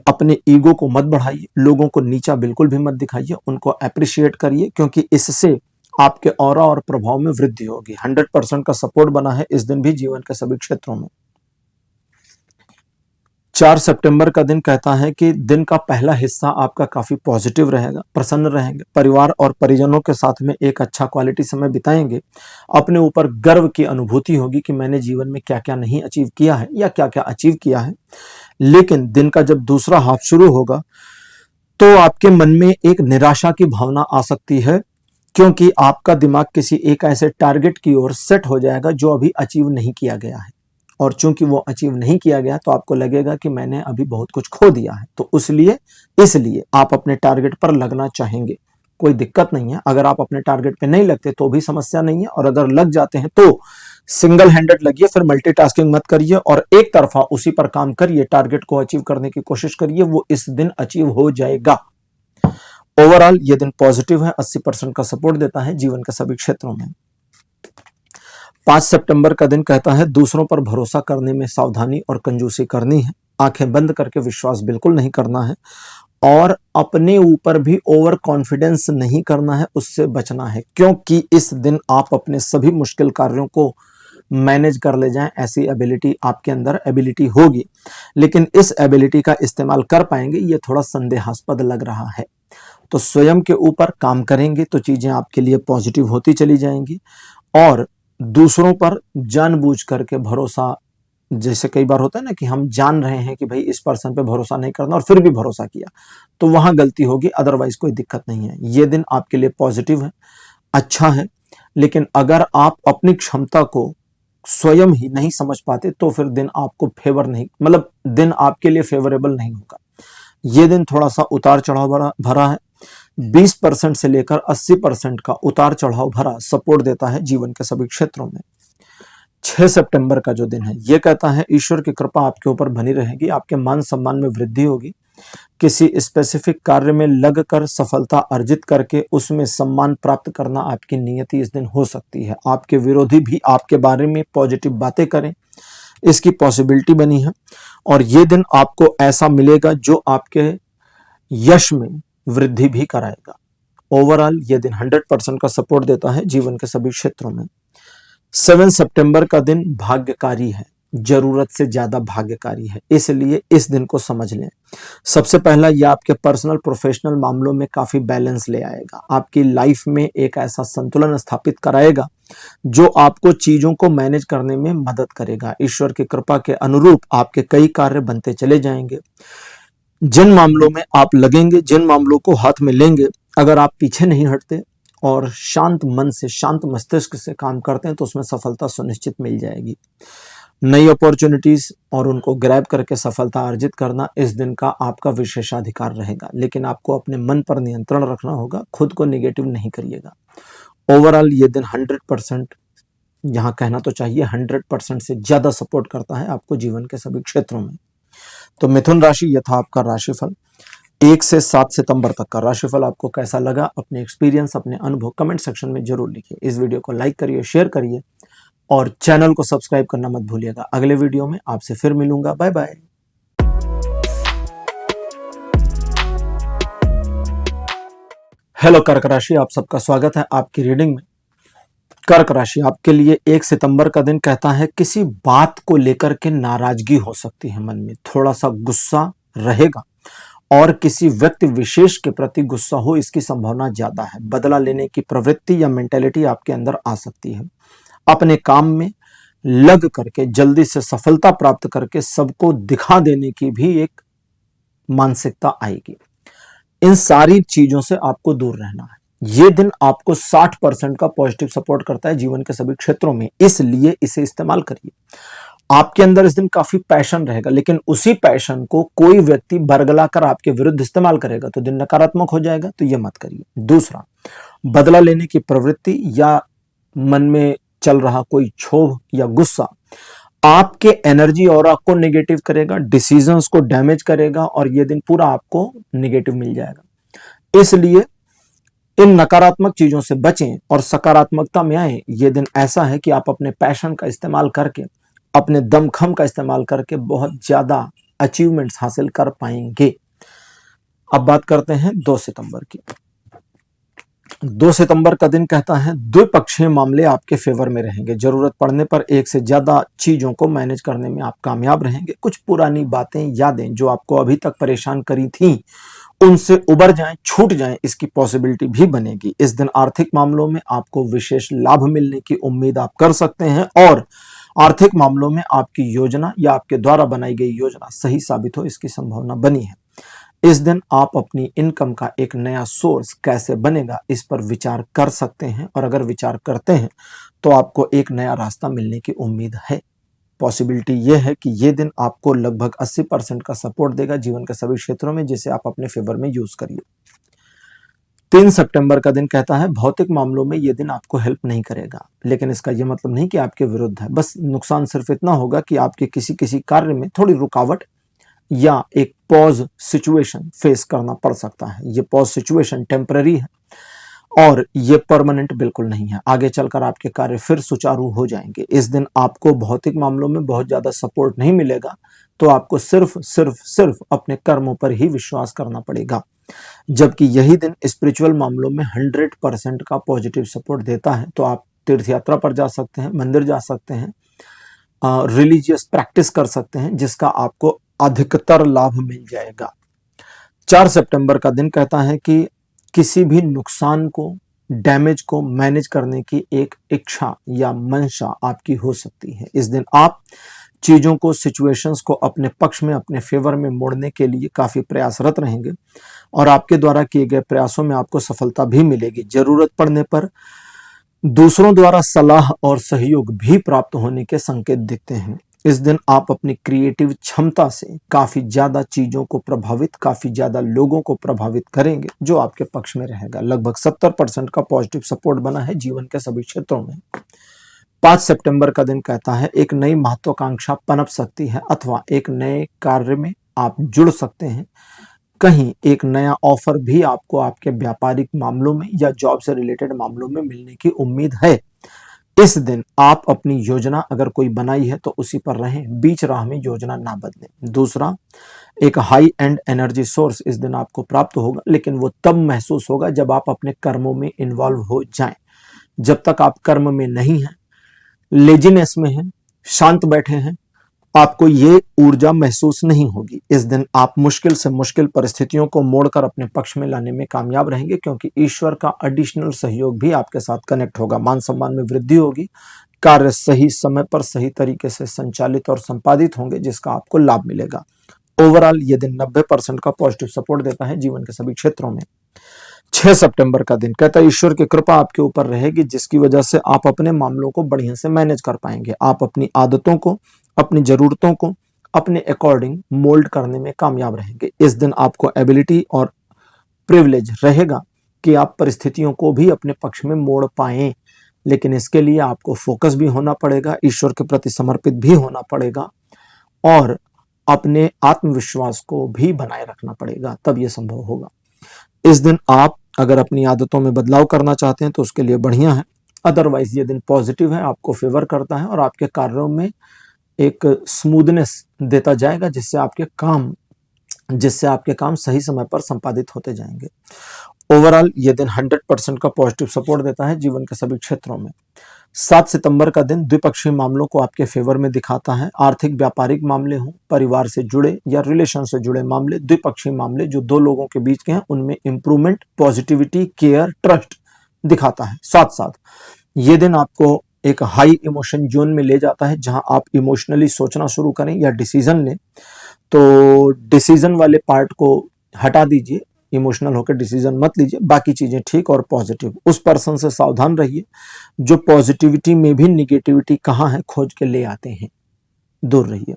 अपने ईगो को मत बढ़ाइए, लोगों को नीचा बिल्कुल भी मत दिखाइए, उनको अप्रिशिएट करिए, क्योंकि इससे आपके ऑरा और प्रभाव में वृद्धि होगी। 100% का सपोर्ट बना है इस दिन भी जीवन के सभी क्षेत्रों में। 4 सितंबर का दिन कहता है कि दिन का पहला हिस्सा आपका काफी पॉजिटिव रहेगा, प्रसन्न रहेंगे, परिवार और परिजनों के साथ में एक अच्छा क्वालिटी समय बिताएंगे। अपने ऊपर गर्व की अनुभूति होगी कि मैंने जीवन में क्या क्या नहीं अचीव किया है या क्या क्या अचीव किया है। लेकिन दिन का जब दूसरा हाफ शुरू होगा तो आपके मन में एक निराशा की भावना आ सकती है, क्योंकि आपका दिमाग किसी एक ऐसे टारगेट की ओर सेट हो जाएगा जो अभी अचीव नहीं किया गया है, और चूंकि वो अचीव नहीं किया गया तो आपको लगेगा कि मैंने अभी बहुत कुछ खो दिया है। तो इसलिए आप अपने टारगेट पर लगना चाहेंगे। कोई दिक्कत नहीं है, अगर आप अपने टारगेट पे नहीं लगते तो भी समस्या नहीं है, और अगर लग जाते हैं तो सिंगल हैंडेड लगिए, फिर मल्टीटास्किंग मत करिए और एक तरफा उसी पर काम करिए, टारगेट को अचीव करने की कोशिश करिए, वो इस दिन अचीव हो जाएगा। ओवरऑल ये दिन पॉजिटिव है, 80% का सपोर्ट देता है जीवन के सभी क्षेत्रों में। 5 सितंबर का दिन कहता है दूसरों पर भरोसा करने में सावधानी और कंजूसी करनी है। आंखें बंद करके विश्वास बिल्कुल नहीं करना है, और अपने ऊपर भी ओवर कॉन्फिडेंस नहीं करना है, उससे बचना है, क्योंकि इस दिन आप अपने सभी मुश्किल कार्यों को मैनेज कर ले जाएं, ऐसी एबिलिटी आपके अंदर एबिलिटी होगी, लेकिन इस एबिलिटी का इस्तेमाल कर पाएंगे ये थोड़ा संदेहास्पद लग रहा है। तो स्वयं के ऊपर काम करेंगे तो चीजें आपके लिए पॉजिटिव होती चली जाएंगी, और दूसरों पर जानबूझ करके भरोसा, जैसे कई बार होता है ना कि हम जान रहे हैं कि भाई इस पर्सन पे भरोसा नहीं करना और फिर भी भरोसा किया, तो वहां गलती होगी, अदरवाइज कोई दिक्कत नहीं है। ये दिन आपके लिए पॉजिटिव है, अच्छा है, लेकिन अगर आप अपनी क्षमता को स्वयं ही नहीं समझ पाते तो फिर दिन आपको फेवर नहीं, मतलब दिन आपके लिए फेवरेबल नहीं होगा। ये दिन थोड़ा सा उतार चढ़ाव भरा है, 20% से लेकर 80% का उतार चढ़ाव भरा सपोर्ट देता है जीवन के सभी क्षेत्रों में। 6 सितंबर का जो दिन है ये कहता है ईश्वर की कृपा आपके ऊपर बनी रहेगी, आपके मान सम्मान में वृद्धि होगी, किसी स्पेसिफिक कार्य में लगकर सफलता अर्जित करके उसमें सम्मान प्राप्त करना आपकी नियति इस दिन हो सकती है। आपके विरोधी भी आपके बारे में पॉजिटिव बातें करें, इसकी पॉसिबिलिटी बनी है, और ये दिन आपको ऐसा मिलेगा जो आपके यश में वृद्धि भी कराएगा। ओवरऑल ये दिन 100% का सपोर्ट देता है जीवन के सभी क्षेत्रों में। 7 सितंबर का दिन भाग्यकारी है, जरूरत से ज्यादा भाग्यकारी है, इसलिए इस दिन को समझ लें। सबसे पहला ये आपके पर्सनल प्रोफेशनल मामलों में काफी बैलेंस ले आएगा, आपकी लाइफ में एक ऐसा संतुलन स्थापित कराएगा जो आपको चीजों को मैनेज करने में मदद करेगा। ईश्वर की कृपा के अनुरूप आपके कई कार्य बनते चले जाएंगे। जिन मामलों में आप लगेंगे, जिन मामलों को हाथ में लेंगे, अगर आप पीछे नहीं हटते और शांत मन से, शांत मस्तिष्क से काम करते हैं तो उसमें सफलता सुनिश्चित मिल जाएगी। नई अपॉर्चुनिटीज और उनको ग्रैब करके सफलता अर्जित करना इस दिन का आपका विशेषाधिकार रहेगा, लेकिन आपको अपने मन पर नियंत्रण रखना होगा, खुद को निगेटिव नहीं करिएगा। ओवरऑल ये दिन 100%, यहाँ कहना तो चाहिए 100% से ज्यादा सपोर्ट करता है आपको जीवन के सभी क्षेत्रों में। तो मिथुन राशि, यह था आपका राशिफल। 1 से 7 सितंबर तक का राशिफल आपको कैसा लगा, अपने एक्सपीरियंस, अपने अनुभव कमेंट सेक्शन में जरूर लिखिए। इस वीडियो को लाइक करिए, शेयर करिए और चैनल को सब्सक्राइब करना मत भूलिएगा। अगले वीडियो में आपसे फिर मिलूंगा। Bye bye. हेलो कर्क राशि, आप सबका स्वागत है आपकी रीडिंग में। कर्क राशि, आपके लिए 1 सितंबर का दिन कहता है किसी बात को लेकर के नाराजगी हो सकती है, मन में थोड़ा सा गुस्सा रहेगा और किसी व्यक्ति विशेष के प्रति गुस्सा हो, इसकी संभावना ज्यादा है। बदला लेने की प्रवृत्ति या मेंटेलिटी आपके अंदर आ सकती है। अपने काम में लग करके जल्दी से सफलता प्राप्त करके सबको दिखा देने की भी एक मानसिकता आएगी। इन सारी चीजों से आपको दूर रहना है। ये दिन आपको 60% का पॉजिटिव सपोर्ट करता है जीवन के सभी क्षेत्रों में, इसलिए इसे इस्तेमाल करिए। आपके अंदर इस दिन काफी पैशन रहेगा, लेकिन उसी पैशन को कोई व्यक्ति बरगला कर आपके विरुद्ध इस्तेमाल करेगा तो दिन नकारात्मक हो जाएगा, तो ये मत करिए। दूसरा, बदला लेने की प्रवृत्ति या मन में चल रहा कोई क्षोभ या गुस्सा आपके एनर्जी और आपको नेगेटिव करेगा, डिसीजंस को डैमेज करेगा, और ये दिन पूरा आपको नेगेटिव मिल जाएगा। इसलिए इन नकारात्मक चीजों से बचें और सकारात्मकता में आए। ये दिन ऐसा है कि आप अपने पैशन का इस्तेमाल करके, अपने दमखम का इस्तेमाल करके बहुत ज्यादा अचीवमेंट्स हासिल कर पाएंगे। अब बात करते हैं 2 सितंबर की। 2 सितंबर का दिन कहता है द्विपक्षीय मामले आपके फेवर में रहेंगे। जरूरत पड़ने पर एक से ज्यादा चीजों को मैनेज करने में आप कामयाब रहेंगे। कुछ पुरानी बातें, यादें जो आपको अभी तक परेशान करी थीं, उनसे उबर जाएं, छूट जाएं, इसकी पॉसिबिलिटी भी बनेगी। इस दिन आर्थिक मामलों में आपको विशेष लाभ मिलने की उम्मीद आप कर सकते हैं और आर्थिक मामलों में आपकी योजना या आपके द्वारा बनाई गई योजना सही साबित हो, इसकी संभावना बनी है। इस दिन आप अपनी इनकम का एक नया सोर्स कैसे बनेगा, इस पर विचार कर सकते हैं और अगर विचार करते हैं तो आपको एक नया रास्ता मिलने की उम्मीद है। पॉसिबिलिटी यह है कि यह दिन आपको लगभग 80% का सपोर्ट देगा जीवन के सभी क्षेत्रों में, जिसे आप अपने फेवर में यूज करिए। 3 सितंबर का दिन कहता है भौतिक मामलों में यह दिन आपको हेल्प नहीं करेगा, लेकिन इसका यह मतलब नहीं कि आपके विरुद्ध है। बस नुकसान सिर्फ इतना होगा कि आपके किसी कार्य में थोड़ी रुकावट या एक पॉज सिचुएशन फेस करना पड़ सकता है। ये पॉज सिचुएशन टेम्पररी है और ये परमानेंट बिल्कुल नहीं है। आगे चलकर आपके कार्य फिर सुचारू हो जाएंगे। इस दिन आपको भौतिक मामलों में बहुत ज्यादा सपोर्ट नहीं मिलेगा, तो आपको सिर्फ अपने कर्मों पर ही विश्वास करना पड़ेगा। जबकि यही दिन स्पिरिचुअल मामलों में 100% का पॉजिटिव सपोर्ट देता है। तो आप तीर्थ यात्रा पर जा सकते हैं, मंदिर जा सकते हैं, रिलीजियस प्रैक्टिस कर सकते हैं, जिसका आपको अधिकतर लाभ मिल जाएगा। 4 सितंबर का दिन कहता है कि किसी भी नुकसान को, डैमेज को मैनेज करने की एक इच्छा या मंशा आपकी हो सकती है। इस दिन आप चीजों को, सिचुएशंस को अपने पक्ष में, अपने फेवर में मोड़ने के लिए काफी प्रयासरत रहेंगे और आपके द्वारा किए गए प्रयासों में आपको सफलता भी मिलेगी। जरूरत पड़ने पर दूसरों द्वारा सलाह और सहयोग भी प्राप्त होने के संकेत दिखते हैं। इस दिन आप अपनी क्रिएटिव क्षमता से काफी ज्यादा चीजों को प्रभावित, काफी ज्यादा लोगों को प्रभावित करेंगे, जो आपके पक्ष में रहेगा। लगभग 70% का पॉजिटिव सपोर्ट बना है जीवन के सभी क्षेत्रों में। 5 सितंबर का दिन कहता है एक नई महत्वाकांक्षा पनप सकती है अथवा एक नए कार्य में आप जुड़ सकते हैं। कहीं एक नया ऑफर भी आपको आपके व्यापारिक मामलों में या जॉब से रिलेटेड मामलों में मिलने की उम्मीद है। इस दिन आप अपनी योजना अगर कोई बनाई है तो उसी पर रहें, बीच राह में योजना ना बदलें। दूसरा, एक हाई एंड एनर्जी सोर्स इस दिन आपको प्राप्त होगा, लेकिन वो तब महसूस होगा जब आप अपने कर्मों में इन्वॉल्व हो जाएं। जब तक आप कर्म में नहीं हैं, लेजीनेस में हैं, शांत बैठे हैं, आपको ये ऊर्जा महसूस नहीं होगी। इस दिन आप मुश्किल से मुश्किल परिस्थितियों को मोड़कर अपने पक्ष में लाने में कामयाब रहेंगे, क्योंकि ईश्वर का एडिशनल सहयोग भी आपके साथ कनेक्ट होगा। मान सम्मान में वृद्धि होगी, कार्य सही समय पर सही तरीके से संचालित और संपादित होंगे, जिसका आपको लाभ मिलेगा। ओवरऑल ये दिन 90% का पॉजिटिव सपोर्ट देता है जीवन के सभी क्षेत्रों में। 6 सितंबर का दिन कहता है ईश्वर की कृपा आपके ऊपर रहेगी, जिसकी वजह से आप अपने मामलों को बढ़िया से मैनेज कर पाएंगे। आप अपनी आदतों को, अपनी जरूरतों को अपने अकॉर्डिंग मोल्ड करने में कामयाब रहेंगे। इस दिन आपको एबिलिटी और प्रिविलेज रहेगा कि आप परिस्थितियों को भी अपने पक्ष में मोड़ पाएं, लेकिन इसके लिए आपको फोकस भी होना पड़ेगा, ईश्वर के प्रति समर्पित भी होना पड़ेगा और अपने आत्मविश्वास को भी बनाए रखना पड़ेगा, तब यह संभव होगा। इस दिन आप अगर अपनी आदतों में बदलाव करना चाहते हैं तो उसके लिए बढ़िया है। अदरवाइज ये दिन पॉजिटिव है, आपको फेवर करता है और आपके कार्यों में एक स्मूथनेस देता जाएगा, जिससे आपके काम सही समय पर संपादित होते जाएंगे। ओवरऑल ये दिन 100% का पॉजिटिव सपोर्ट देता है जीवन के सभी क्षेत्रों में। 7 सितंबर का दिन द्विपक्षीय मामलों को आपके फेवर में दिखाता है। आर्थिक, व्यापारिक मामले हों, परिवार से जुड़े या रिलेशन से जुड़े मामले, द्विपक्षीय मामले जो दो लोगों के बीच के हैं, उनमें इंप्रूवमेंट, पॉजिटिविटी, केयर, ट्रस्ट दिखाता है। साथ साथ ये दिन आपको एक हाई इमोशन जोन में ले जाता है, जहां आप इमोशनली सोचना शुरू करें या डिसीजन लें, तो डिसीजन वाले पार्ट को हटा दीजिए, इमोशनल होकर डिसीजन मत लीजिए, बाकी चीजें ठीक और पॉजिटिव। उस पर्सन से सावधान रहिए जो पॉजिटिविटी में भी निगेटिविटी कहाँ है खोज के ले आते हैं, दूर रहिए।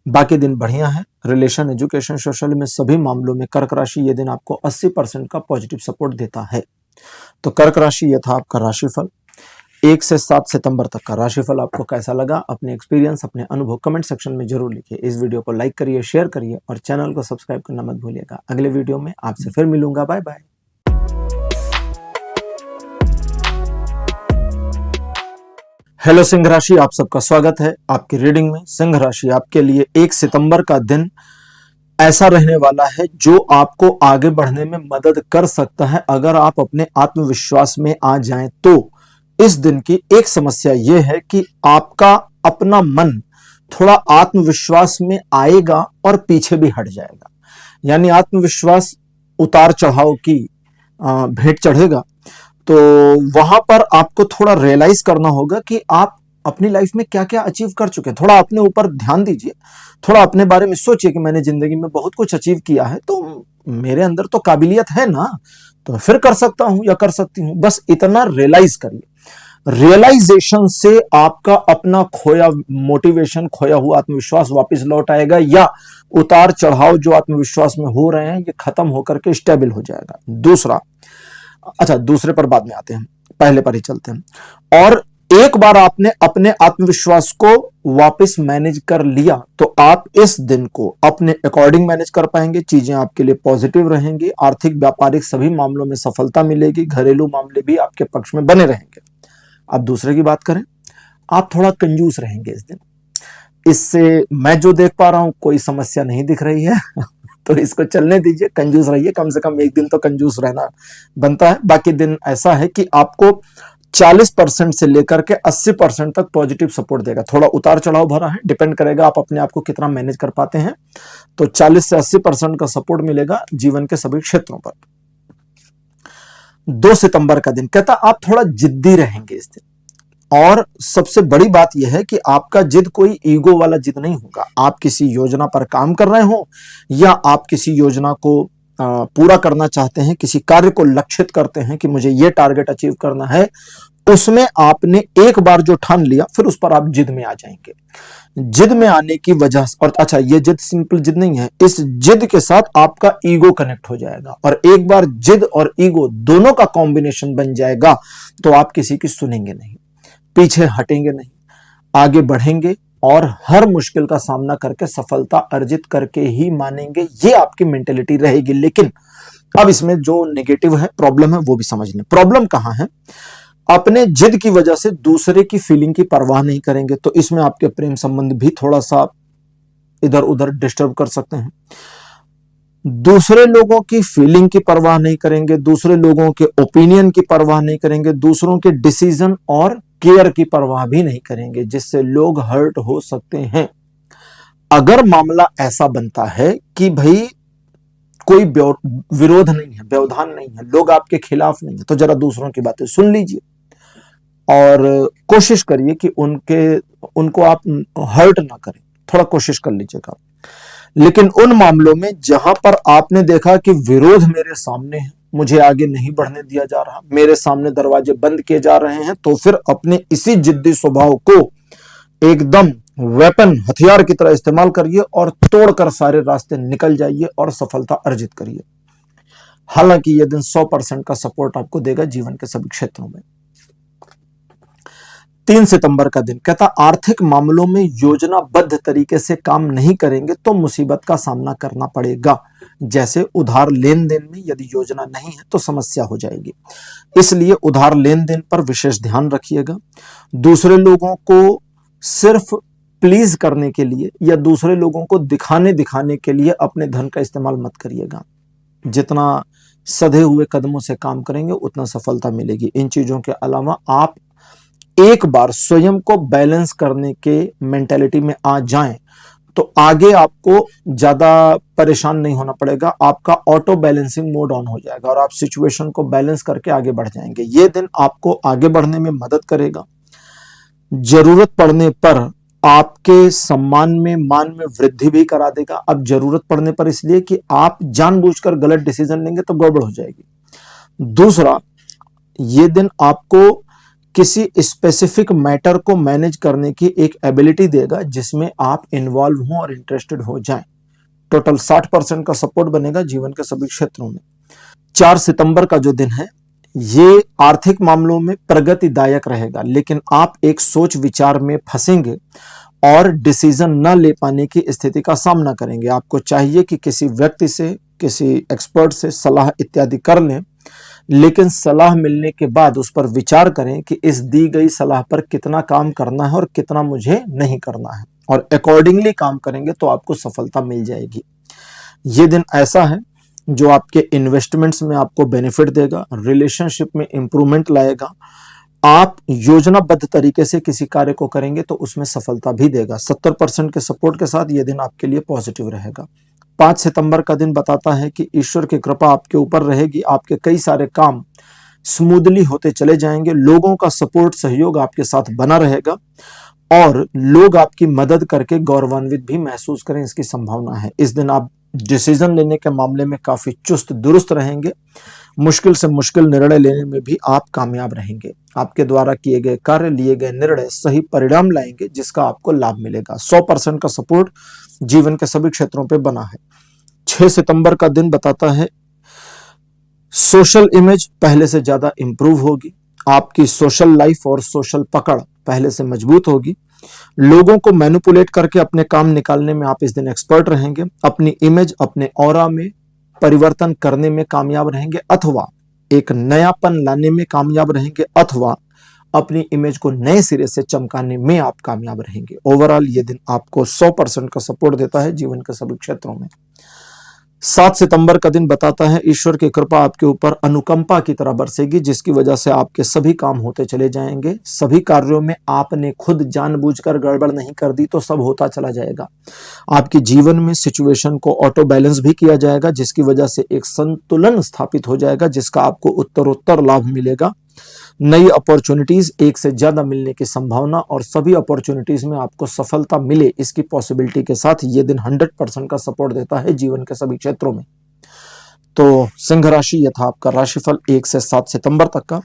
बाकी दिन बढ़िया है। रिलेशन, एजुकेशन, सोशल में सभी मामलों में कर्क राशि ये दिन आपको 80% का पॉजिटिव सपोर्ट देता है। तो कर्क राशि ये था आपका राशिफल। 1 से 7 सितंबर तक का राशिफल आपको कैसा लगा? अपने एक्सपीरियंस, अपने अनुभव कमेंट सेक्शन में जरूर लिखिए। इस वीडियो को लाइक करिए, शेयर करिए और चैनल को सब्सक्राइब करना मत भूलिएगा। अगले वीडियो में आपसे फिर मिलूंगा। Bye bye. हेलो सिंह राशि, आप सबका स्वागत है आपकी रीडिंग में। सिंह राशि आपके लिए 1 सितंबर का दिन ऐसा रहने वाला है जो आपको आगे बढ़ने में मदद कर सकता है अगर आप अपने आत्मविश्वास में आ जाएं तो। इस दिन की एक समस्या यह है कि आपका अपना मन थोड़ा आत्मविश्वास में आएगा और पीछे भी हट जाएगा, यानी आत्मविश्वास उतार चढ़ाव की भेंट चढ़ेगा। तो वहां पर आपको थोड़ा रियलाइज करना होगा कि आप अपनी लाइफ में क्या क्या अचीव कर चुके हैं। थोड़ा अपने ऊपर ध्यान दीजिए, थोड़ा अपने बारे में सोचिए कि मैंने जिंदगी में बहुत कुछ अचीव किया है, तो मेरे अंदर तो काबिलियत है ना, तो फिर कर सकता हूं या कर सकती हूं। बस इतना रियलाइज करिए। रियलाइजेशन से आपका अपना खोया मोटिवेशन, खोया हुआ आत्मविश्वास वापस लौट आएगा, या उतार चढ़ाव जो आत्मविश्वास में हो रहे हैं ये खत्म होकर के स्टेबल हो जाएगा। दूसरा, अच्छा दूसरे पर बाद में आते हैं, पहले पर ही चलते हैं। और एक बार आपने अपने आत्मविश्वास को वापस मैनेज कर लिया तो आप इस दिन को अपने अकॉर्डिंग मैनेज कर पाएंगे, चीजें आपके लिए पॉजिटिव रहेंगी, आर्थिक व्यापारिक सभी मामलों में सफलता मिलेगी, घरेलू मामले भी आपके पक्ष में बने रहेंगे। अब दूसरे की बात करें, आप थोड़ा कंजूस रहेंगे इस दिन। इससे मैं जो देख पा रहा हूं कोई समस्या नहीं दिख रही है तो इसको चलने दीजिए, कंजूस रहिए, कम से कम एक दिन तो कंजूस रहना बनता है। बाकी दिन ऐसा है कि आपको 40% से लेकर के 80% तक पॉजिटिव सपोर्ट देगा। थोड़ा उतार चढ़ाव भरा है, डिपेंड करेगा आप अपने आप को कितना मैनेज कर पाते हैं। तो 40 से 80% का सपोर्ट मिलेगा जीवन के सभी क्षेत्रों पर। 2 सितंबर का दिन कहता आप थोड़ा जिद्दी रहेंगे इस दिन, और सबसे बड़ी बात यह है कि आपका जिद कोई ईगो वाला जिद नहीं होगा। आप किसी योजना पर काम कर रहे हो या आप किसी योजना को पूरा करना चाहते हैं, किसी कार्य को लक्षित करते हैं कि मुझे ये टारगेट अचीव करना है, उसमें आपने एक बार जो ठान लिया फिर उस पर आप जिद में आ जाएंगे। जिद में आने की वजह, और अच्छा ये जिद सिंपल जिद नहीं है, इस जिद के साथ आपका ईगो कनेक्ट हो जाएगा, और एक बार जिद और ईगो दोनों का कॉम्बिनेशन बन जाएगा तो आप किसी की सुनेंगे नहीं, पीछे हटेंगे नहीं, आगे बढ़ेंगे और हर मुश्किल का सामना करके सफलता अर्जित करके ही मानेंगे। ये आपकी मेंटेलिटी रहेगी। लेकिन अब इसमें जो नेगेटिव है, प्रॉब्लम है, वो भी समझ लें। प्रॉब्लम कहां है? अपने जिद की वजह से दूसरे की फीलिंग की परवाह नहीं करेंगे, तो इसमें आपके प्रेम संबंध भी थोड़ा सा इधर उधर डिस्टर्ब कर सकते हैं। दूसरे लोगों की फीलिंग की परवाह नहीं करेंगे, दूसरे लोगों के ओपिनियन की परवाह नहीं करेंगे, दूसरों के डिसीजन और केयर की परवाह भी नहीं करेंगे, जिससे लोग हर्ट हो सकते हैं। अगर मामला ऐसा बनता है कि भाई कोई विरोध नहीं है, व्यवधान नहीं है, लोग आपके खिलाफ नहीं है, तो जरा दूसरों की बातें सुन लीजिए और कोशिश करिए कि उनको आप हर्ट ना करें, थोड़ा कोशिश कर लीजिएगा। लेकिन उन मामलों में जहां पर आपने देखा कि विरोध मेरे सामने है, मुझे आगे नहीं बढ़ने दिया जा रहा, मेरे सामने दरवाजे बंद किए जा रहे हैं, तो फिर अपने इसी जिद्दी स्वभाव को एकदम वेपन, हथियार की तरह इस्तेमाल करिए और तोड़कर सारे रास्ते निकल जाइए और सफलता अर्जित करिए। हालांकि यह दिन 100% का सपोर्ट आपको देगा जीवन के सभी क्षेत्रों में। 3 सितंबर का दिन कहता आर्थिक मामलों में योजनाबद्ध तरीके से काम नहीं करेंगे तो मुसीबत का सामना करना पड़ेगा। जैसे उधार लेन देन में यदि योजना नहीं है तो समस्या हो जाएगी, इसलिए उधार लेन देन पर विशेष ध्यान रखिएगा। दूसरे लोगों को सिर्फ प्लीज करने के लिए या दूसरे लोगों को दिखाने के लिए अपने धन का इस्तेमाल मत करिएगा। जितना सधे हुए कदमों से काम करेंगे उतना सफलता मिलेगी। इन चीजों के अलावा आप एक बार स्वयं को बैलेंस करने के मेंटेलिटी में आ जाएं तो आगे आपको ज्यादा परेशान नहीं होना पड़ेगा। आपका ऑटो बैलेंसिंग मोड ऑन हो जाएगा और आप सिचुएशन को बैलेंस करके आगे बढ़ जाएंगे। ये दिन आपको आगे बढ़ने में मदद करेगा। जरूरत पड़ने पर आपके सम्मान में, मान में वृद्धि भी करा देगा। अब जरूरत पड़ने पर इसलिए कि आप जानबूझकर गलत डिसीजन लेंगे तो गड़बड़ हो जाएगी। दूसरा, ये दिन आपको किसी स्पेसिफिक मैटर को मैनेज करने की एक एबिलिटी देगा जिसमें आप इन्वॉल्व हो और इंटरेस्टेड हो जाएं। टोटल 60% का सपोर्ट बनेगा जीवन के सभी क्षेत्रों में। 4 सितंबर का जो दिन है ये आर्थिक मामलों में प्रगतिदायक रहेगा, लेकिन आप एक सोच विचार में फंसेंगे और डिसीजन न ले पाने की स्थिति का सामना करेंगे। आपको चाहिए कि किसी व्यक्ति से, किसी एक्सपर्ट से सलाह इत्यादि कर लें, लेकिन सलाह मिलने के बाद उस पर विचार करें कि इस दी गई सलाह पर कितना काम करना है और कितना मुझे नहीं करना है, और अकॉर्डिंगली काम करेंगे तो आपको सफलता मिल जाएगी। ये दिन ऐसा है जो आपके इन्वेस्टमेंट्स में आपको बेनिफिट देगा, रिलेशनशिप में इंप्रूवमेंट लाएगा। आप योजनाबद्ध तरीके से किसी कार्य को करेंगे तो उसमें सफलता भी देगा। 70% के सपोर्ट के साथ ये दिन आपके लिए पॉजिटिव रहेगा। 5 सितंबर का दिन बताता है कि ईश्वर की कृपा आपके ऊपर रहेगी, आपके कई सारे काम स्मूथली होते चले जाएंगे, लोगों का सपोर्ट सहयोग आपके साथ बना रहेगा और लोग आपकी मदद करके गौरवान्वित भी महसूस करें, इसकी संभावना है। इस दिन आप डिसीजन लेने के मामले में काफी चुस्त दुरुस्त रहेंगे, मुश्किल से मुश्किल निर्णय लेने में भी आप कामयाब रहेंगे। आपके द्वारा किए गए कार्य, लिए गए निर्णय सही परिणाम लाएंगे जिसका आपको लाभ मिलेगा। 100% का सपोर्ट जीवन के सभी क्षेत्रों पे बना है। 6 सितंबर का दिन बताता है सोशल इमेज पहले से ज्यादा इंप्रूव होगी, आपकी सोशल लाइफ और सोशल पकड़ पहले से मजबूत होगी, लोगों को मैनिपुलेट करके अपने काम निकालने में आप इस दिन एक्सपर्ट रहेंगे, अपनी इमेज, अपने ऑरा में परिवर्तन करने में कामयाब रहेंगे अथवा एक नयापन लाने में कामयाब रहेंगे अथवा अपनी इमेज को नए सिरे से चमकाने में आप कामयाब रहेंगे। ओवरऑल ये दिन आपको 100% का सपोर्ट देता है जीवन के सभी क्षेत्रों में। 7 सितंबर का दिन बताता है ईश्वर की कृपा आपके ऊपर अनुकंपा की तरह बरसेगी, जिसकी वजह से आपके सभी काम होते चले जाएंगे। सभी कार्यों में आपने खुद जानबूझकर गड़बड़ नहीं कर दी तो सब होता चला जाएगा। आपके जीवन में सिचुएशन को ऑटो बैलेंस भी किया जाएगा, जिसकी वजह से एक संतुलन स्थापित हो जाएगा, जिसका आपको उत्तरोत्तर लाभ मिलेगा। नई अपॉर्चुनिटीज एक से ज्यादा मिलने की संभावना और सभी अपॉर्चुनिटीज में आपको सफलता मिले, इसकी पॉसिबिलिटी के साथ ये दिन 100% का सपोर्ट देता है जीवन के सभी क्षेत्रों में। तो सिंह राशि, यह था आपका राशिफल 1 से 7 सितंबर तक का।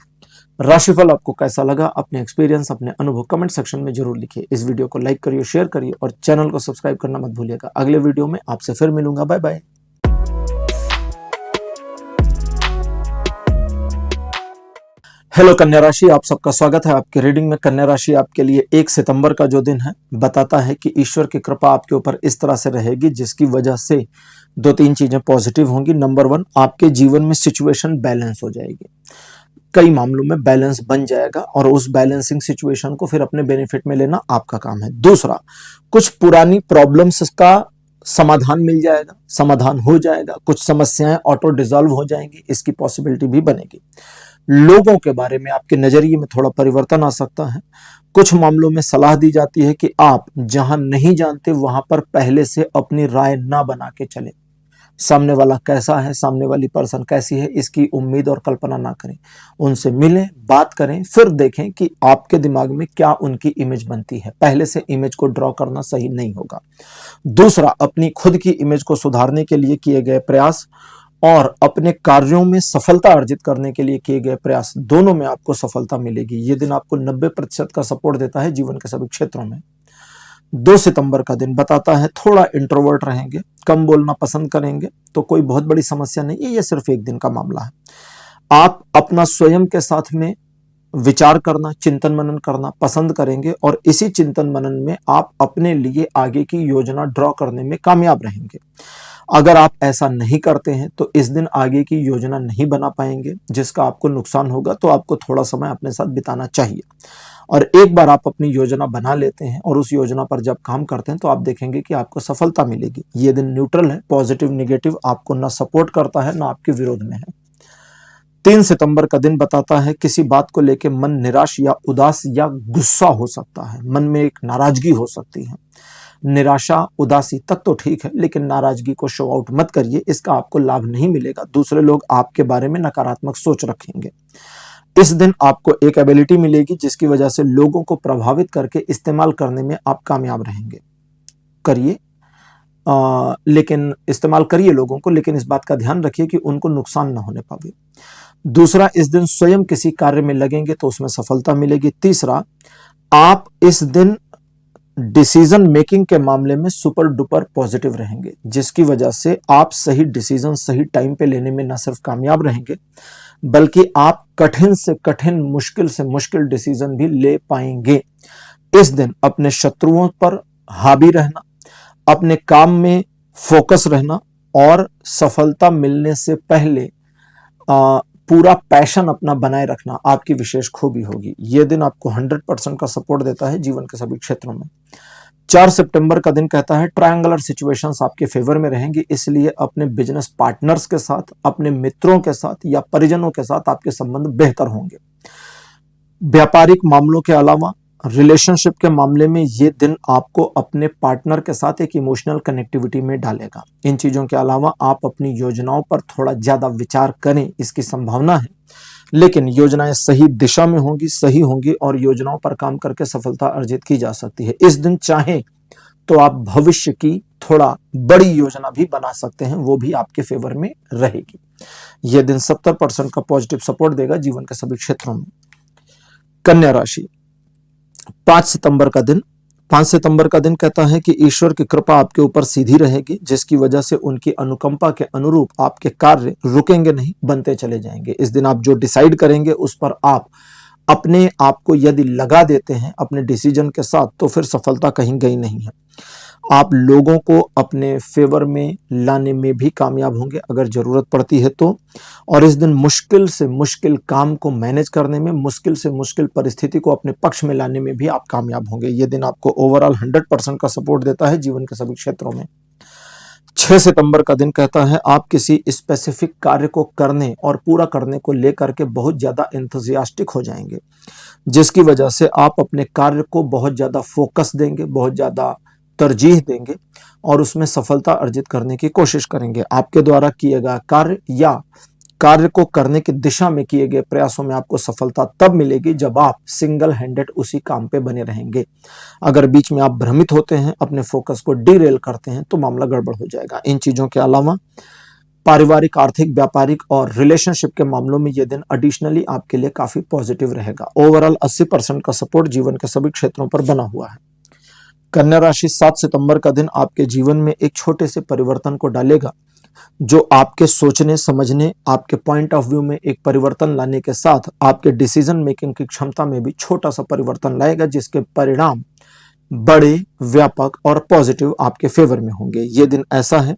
राशिफल आपको कैसा लगा, अपने एक्सपीरियंस, अपने अनुभव कमेंट सेक्शन में जरूर लिखिए। इस वीडियो को लाइक करिए, शेयर करिए और चैनल को सब्सक्राइब करना मत भूलिएगा। अगले वीडियो में आपसे फिर मिलूंगा। Bye bye. हेलो कन्या राशि, आप सबका स्वागत है आपके रीडिंग में। कन्या राशि आपके लिए 1 सितंबर का जो दिन है बताता है कि ईश्वर की कृपा आपके ऊपर इस तरह से रहेगी जिसकी वजह से 2-3 चीजें पॉजिटिव होंगी। नंबर 1, आपके जीवन में सिचुएशन बैलेंस हो जाएगी, कई मामलों में बैलेंस बन जाएगा और उस बैलेंसिंग सिचुएशन को फिर अपने बेनिफिट में लेना आपका काम है। दूसरा, कुछ पुरानी प्रॉब्लम्स का समाधान मिल जाएगा, समाधान हो जाएगा, कुछ समस्याएं ऑटो डिसॉल्व हो जाएंगी, इसकी पॉसिबिलिटी भी बनेगी। लोगों के बारे में आपके नजरिए में थोड़ा परिवर्तन आ सकता है। कुछ मामलों में सलाह दी जाती है कि आप जहां नहीं जानते वहां पर पहले से अपनी राय ना बना के चले। सामने वाला कैसा है, सामने वाली पर्सन कैसी है, इसकी उम्मीद और कल्पना ना करें। उनसे मिलें, बात करें, फिर देखें कि आपके दिमाग में क्या उनकी इमेज बनती है। पहले से इमेज को ड्रॉ करना सही नहीं होगा। दूसरा, अपनी खुद की इमेज को सुधारने के लिए किए गए प्रयास और अपने कार्यों में सफलता अर्जित करने के लिए किए गए प्रयास, दोनों में आपको सफलता मिलेगी। ये दिन आपको 90% का सपोर्ट देता है जीवन के सभी क्षेत्रों में। 2 सितंबर का दिन बताता है थोड़ा इंट्रोवर्ट रहेंगे, कम बोलना पसंद करेंगे, तो कोई बहुत बड़ी समस्या नहीं है, ये सिर्फ एक दिन का मामला है। आप अपना स्वयं के साथ में विचार करना, चिंतन मनन करना पसंद करेंगे और इसी चिंतन मनन में आप अपने लिए आगे की योजना ड्रॉ करने में कामयाब रहेंगे। अगर आप ऐसा नहीं करते हैं तो इस दिन आगे की योजना नहीं बना पाएंगे, जिसका आपको नुकसान होगा। तो आपको थोड़ा समय अपने साथ बिताना चाहिए और एक बार आप अपनी योजना बना लेते हैं और उस योजना पर जब काम करते हैं तो आप देखेंगे कि आपको सफलता मिलेगी। ये दिन न्यूट्रल है, पॉजिटिव निगेटिव आपको ना सपोर्ट करता है ना आपके विरोध में है। 3 सितंबर का दिन बताता है किसी बात को लेकर मन निराश या उदास या गुस्सा हो सकता है, मन में एक नाराजगी हो सकती है। निराशा, उदासी तक तो ठीक है, लेकिन नाराजगी को शो आउट मत करिए, इसका आपको लाभ नहीं मिलेगा। दूसरे लोग आपके बारे में नकारात्मक सोच रखेंगे। इस दिन आपको एक एबिलिटी मिलेगी जिसकी वजह से लोगों को प्रभावित करके इस्तेमाल करने में आप कामयाब रहेंगे। करिए, लेकिन इस्तेमाल करिए लोगों को, लेकिन इस बात का ध्यान रखिए कि उनको नुकसान ना होने पावे। दूसरा, इस दिन स्वयं किसी कार्य में लगेंगे तो उसमें सफलता मिलेगी। तीसरा, आप इस दिन डिसीजन मेकिंग के मामले में सुपर डुपर पॉजिटिव रहेंगे, जिसकी वजह से आप सही डिसीजन सही टाइम पे लेने में न सिर्फ कामयाब रहेंगे बल्कि आप कठिन से कठिन, मुश्किल से मुश्किल डिसीजन भी ले पाएंगे। इस दिन अपने शत्रुओं पर हावी रहना, अपने काम में फोकस रहना और सफलता मिलने से पहले पूरा पैशन अपना बनाए रखना आपकी विशेष खूबी होगी। यह दिन आपको 100% का सपोर्ट देता है जीवन के सभी क्षेत्रों में। 4 सितंबर का दिन कहता है ट्रायंगुलर सिचुएशंस आपके फेवर में रहेंगी, इसलिए अपने बिजनेस पार्टनर्स के साथ, अपने मित्रों के साथ या परिजनों के साथ आपके संबंध बेहतर होंगे। व्यापारिक मामलों के अलावा रिलेशनशिप के मामले में ये दिन आपको अपने पार्टनर के साथ एक इमोशनल कनेक्टिविटी में डालेगा। इन चीजों के अलावा आप अपनी योजनाओं पर थोड़ा ज्यादा विचार करें, इसकी संभावना है, लेकिन योजनाएं सही दिशा में होंगी, सही होंगी और योजनाओं पर काम करके सफलता अर्जित की जा सकती है। इस दिन चाहें तो आप भविष्य की थोड़ा बड़ी योजना भी बना सकते हैं, वो भी आपके फेवर में रहेगी। यह दिन 70% का पॉजिटिव सपोर्ट देगा जीवन के सभी क्षेत्रों में। कन्या राशि, 5 सितंबर का दिन कहता है कि ईश्वर की कृपा आपके ऊपर सीधी रहेगी, जिसकी वजह से उनकी अनुकंपा के अनुरूप आपके कार्य रुकेंगे नहीं, बनते चले जाएंगे। इस दिन आप जो डिसाइड करेंगे उस पर आप अपने आप को यदि लगा देते हैं अपने डिसीजन के साथ, तो फिर सफलता कहीं गई नहीं है। आप लोगों को अपने फेवर में लाने में भी कामयाब होंगे अगर जरूरत पड़ती है तो। और इस दिन मुश्किल से मुश्किल काम को मैनेज करने में, मुश्किल से मुश्किल परिस्थिति को अपने पक्ष में लाने में भी आप कामयाब होंगे। यह दिन आपको ओवरऑल 100% का सपोर्ट देता है जीवन के सभी क्षेत्रों में। 6 सितंबर का दिन कहता है आप किसी स्पेसिफिक कार्य को करने और पूरा करने को लेकर के बहुत ज्यादा एंथुसियास्टिक हो जाएंगे, जिसकी वजह से आप अपने कार्य को बहुत ज्यादा फोकस देंगे, बहुत ज्यादा तरजीह देंगे और उसमें सफलता अर्जित करने की कोशिश करेंगे। आपके द्वारा किए गए कार्य या कार्य को करने की दिशा में किए गए प्रयासों में आपको सफलता तब मिलेगी जब आप सिंगल हैंडेड उसी काम पे बने रहेंगे। अगर बीच में आप भ्रमित होते हैं, अपने फोकस को डीरेल करते हैं, तो मामला गड़बड़ हो जाएगा। इन चीजों के अलावा पारिवारिक, आर्थिक, व्यापारिक और रिलेशनशिप के मामलों में यह दिन एडिशनली आपके लिए काफी पॉजिटिव रहेगा। ओवरऑल 80% का सपोर्ट जीवन के सभी क्षेत्रों पर बना हुआ है। कन्या राशि, 7 सितंबर का दिन आपके जीवन में एक छोटे से परिवर्तन को डालेगा, जो आपके सोचने समझने, आपके पॉइंट ऑफ व्यू में एक परिवर्तन लाने के साथ आपके डिसीजन मेकिंग की क्षमता में भी छोटा सा परिवर्तन लाएगा, जिसके परिणाम बड़े, व्यापक और पॉजिटिव आपके फेवर में होंगे। ये दिन ऐसा है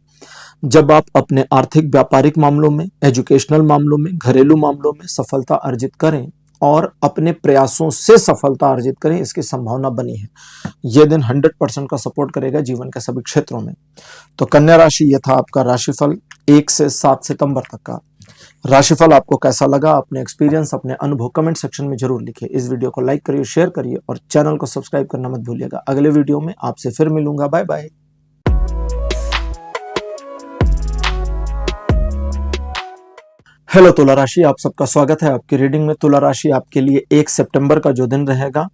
जब आप अपने आर्थिक, व्यापारिक मामलों में, एजुकेशनल मामलों में, घरेलू मामलों में सफलता अर्जित करें और अपने प्रयासों से सफलता अर्जित करें, इसकी संभावना बनी है। यह दिन 100% का सपोर्ट करेगा जीवन के सभी क्षेत्रों में। तो कन्या राशि, यह था आपका राशिफल 1 से 7 सितंबर तक का। राशिफल आपको कैसा लगा, अपने एक्सपीरियंस, अपने अनुभव कमेंट सेक्शन में जरूर लिखिए। इस वीडियो को लाइक करिए, शेयर करिए और चैनल को सब्सक्राइब करना मत भूलिएगा। अगले वीडियो में आपसे फिर मिलूंगा। Bye bye. हेलो तुला राशि, आप सबका स्वागत है आपकी रीडिंग में। तुला राशि आपके लिए 1 सितंबर का जो दिन रहेगा,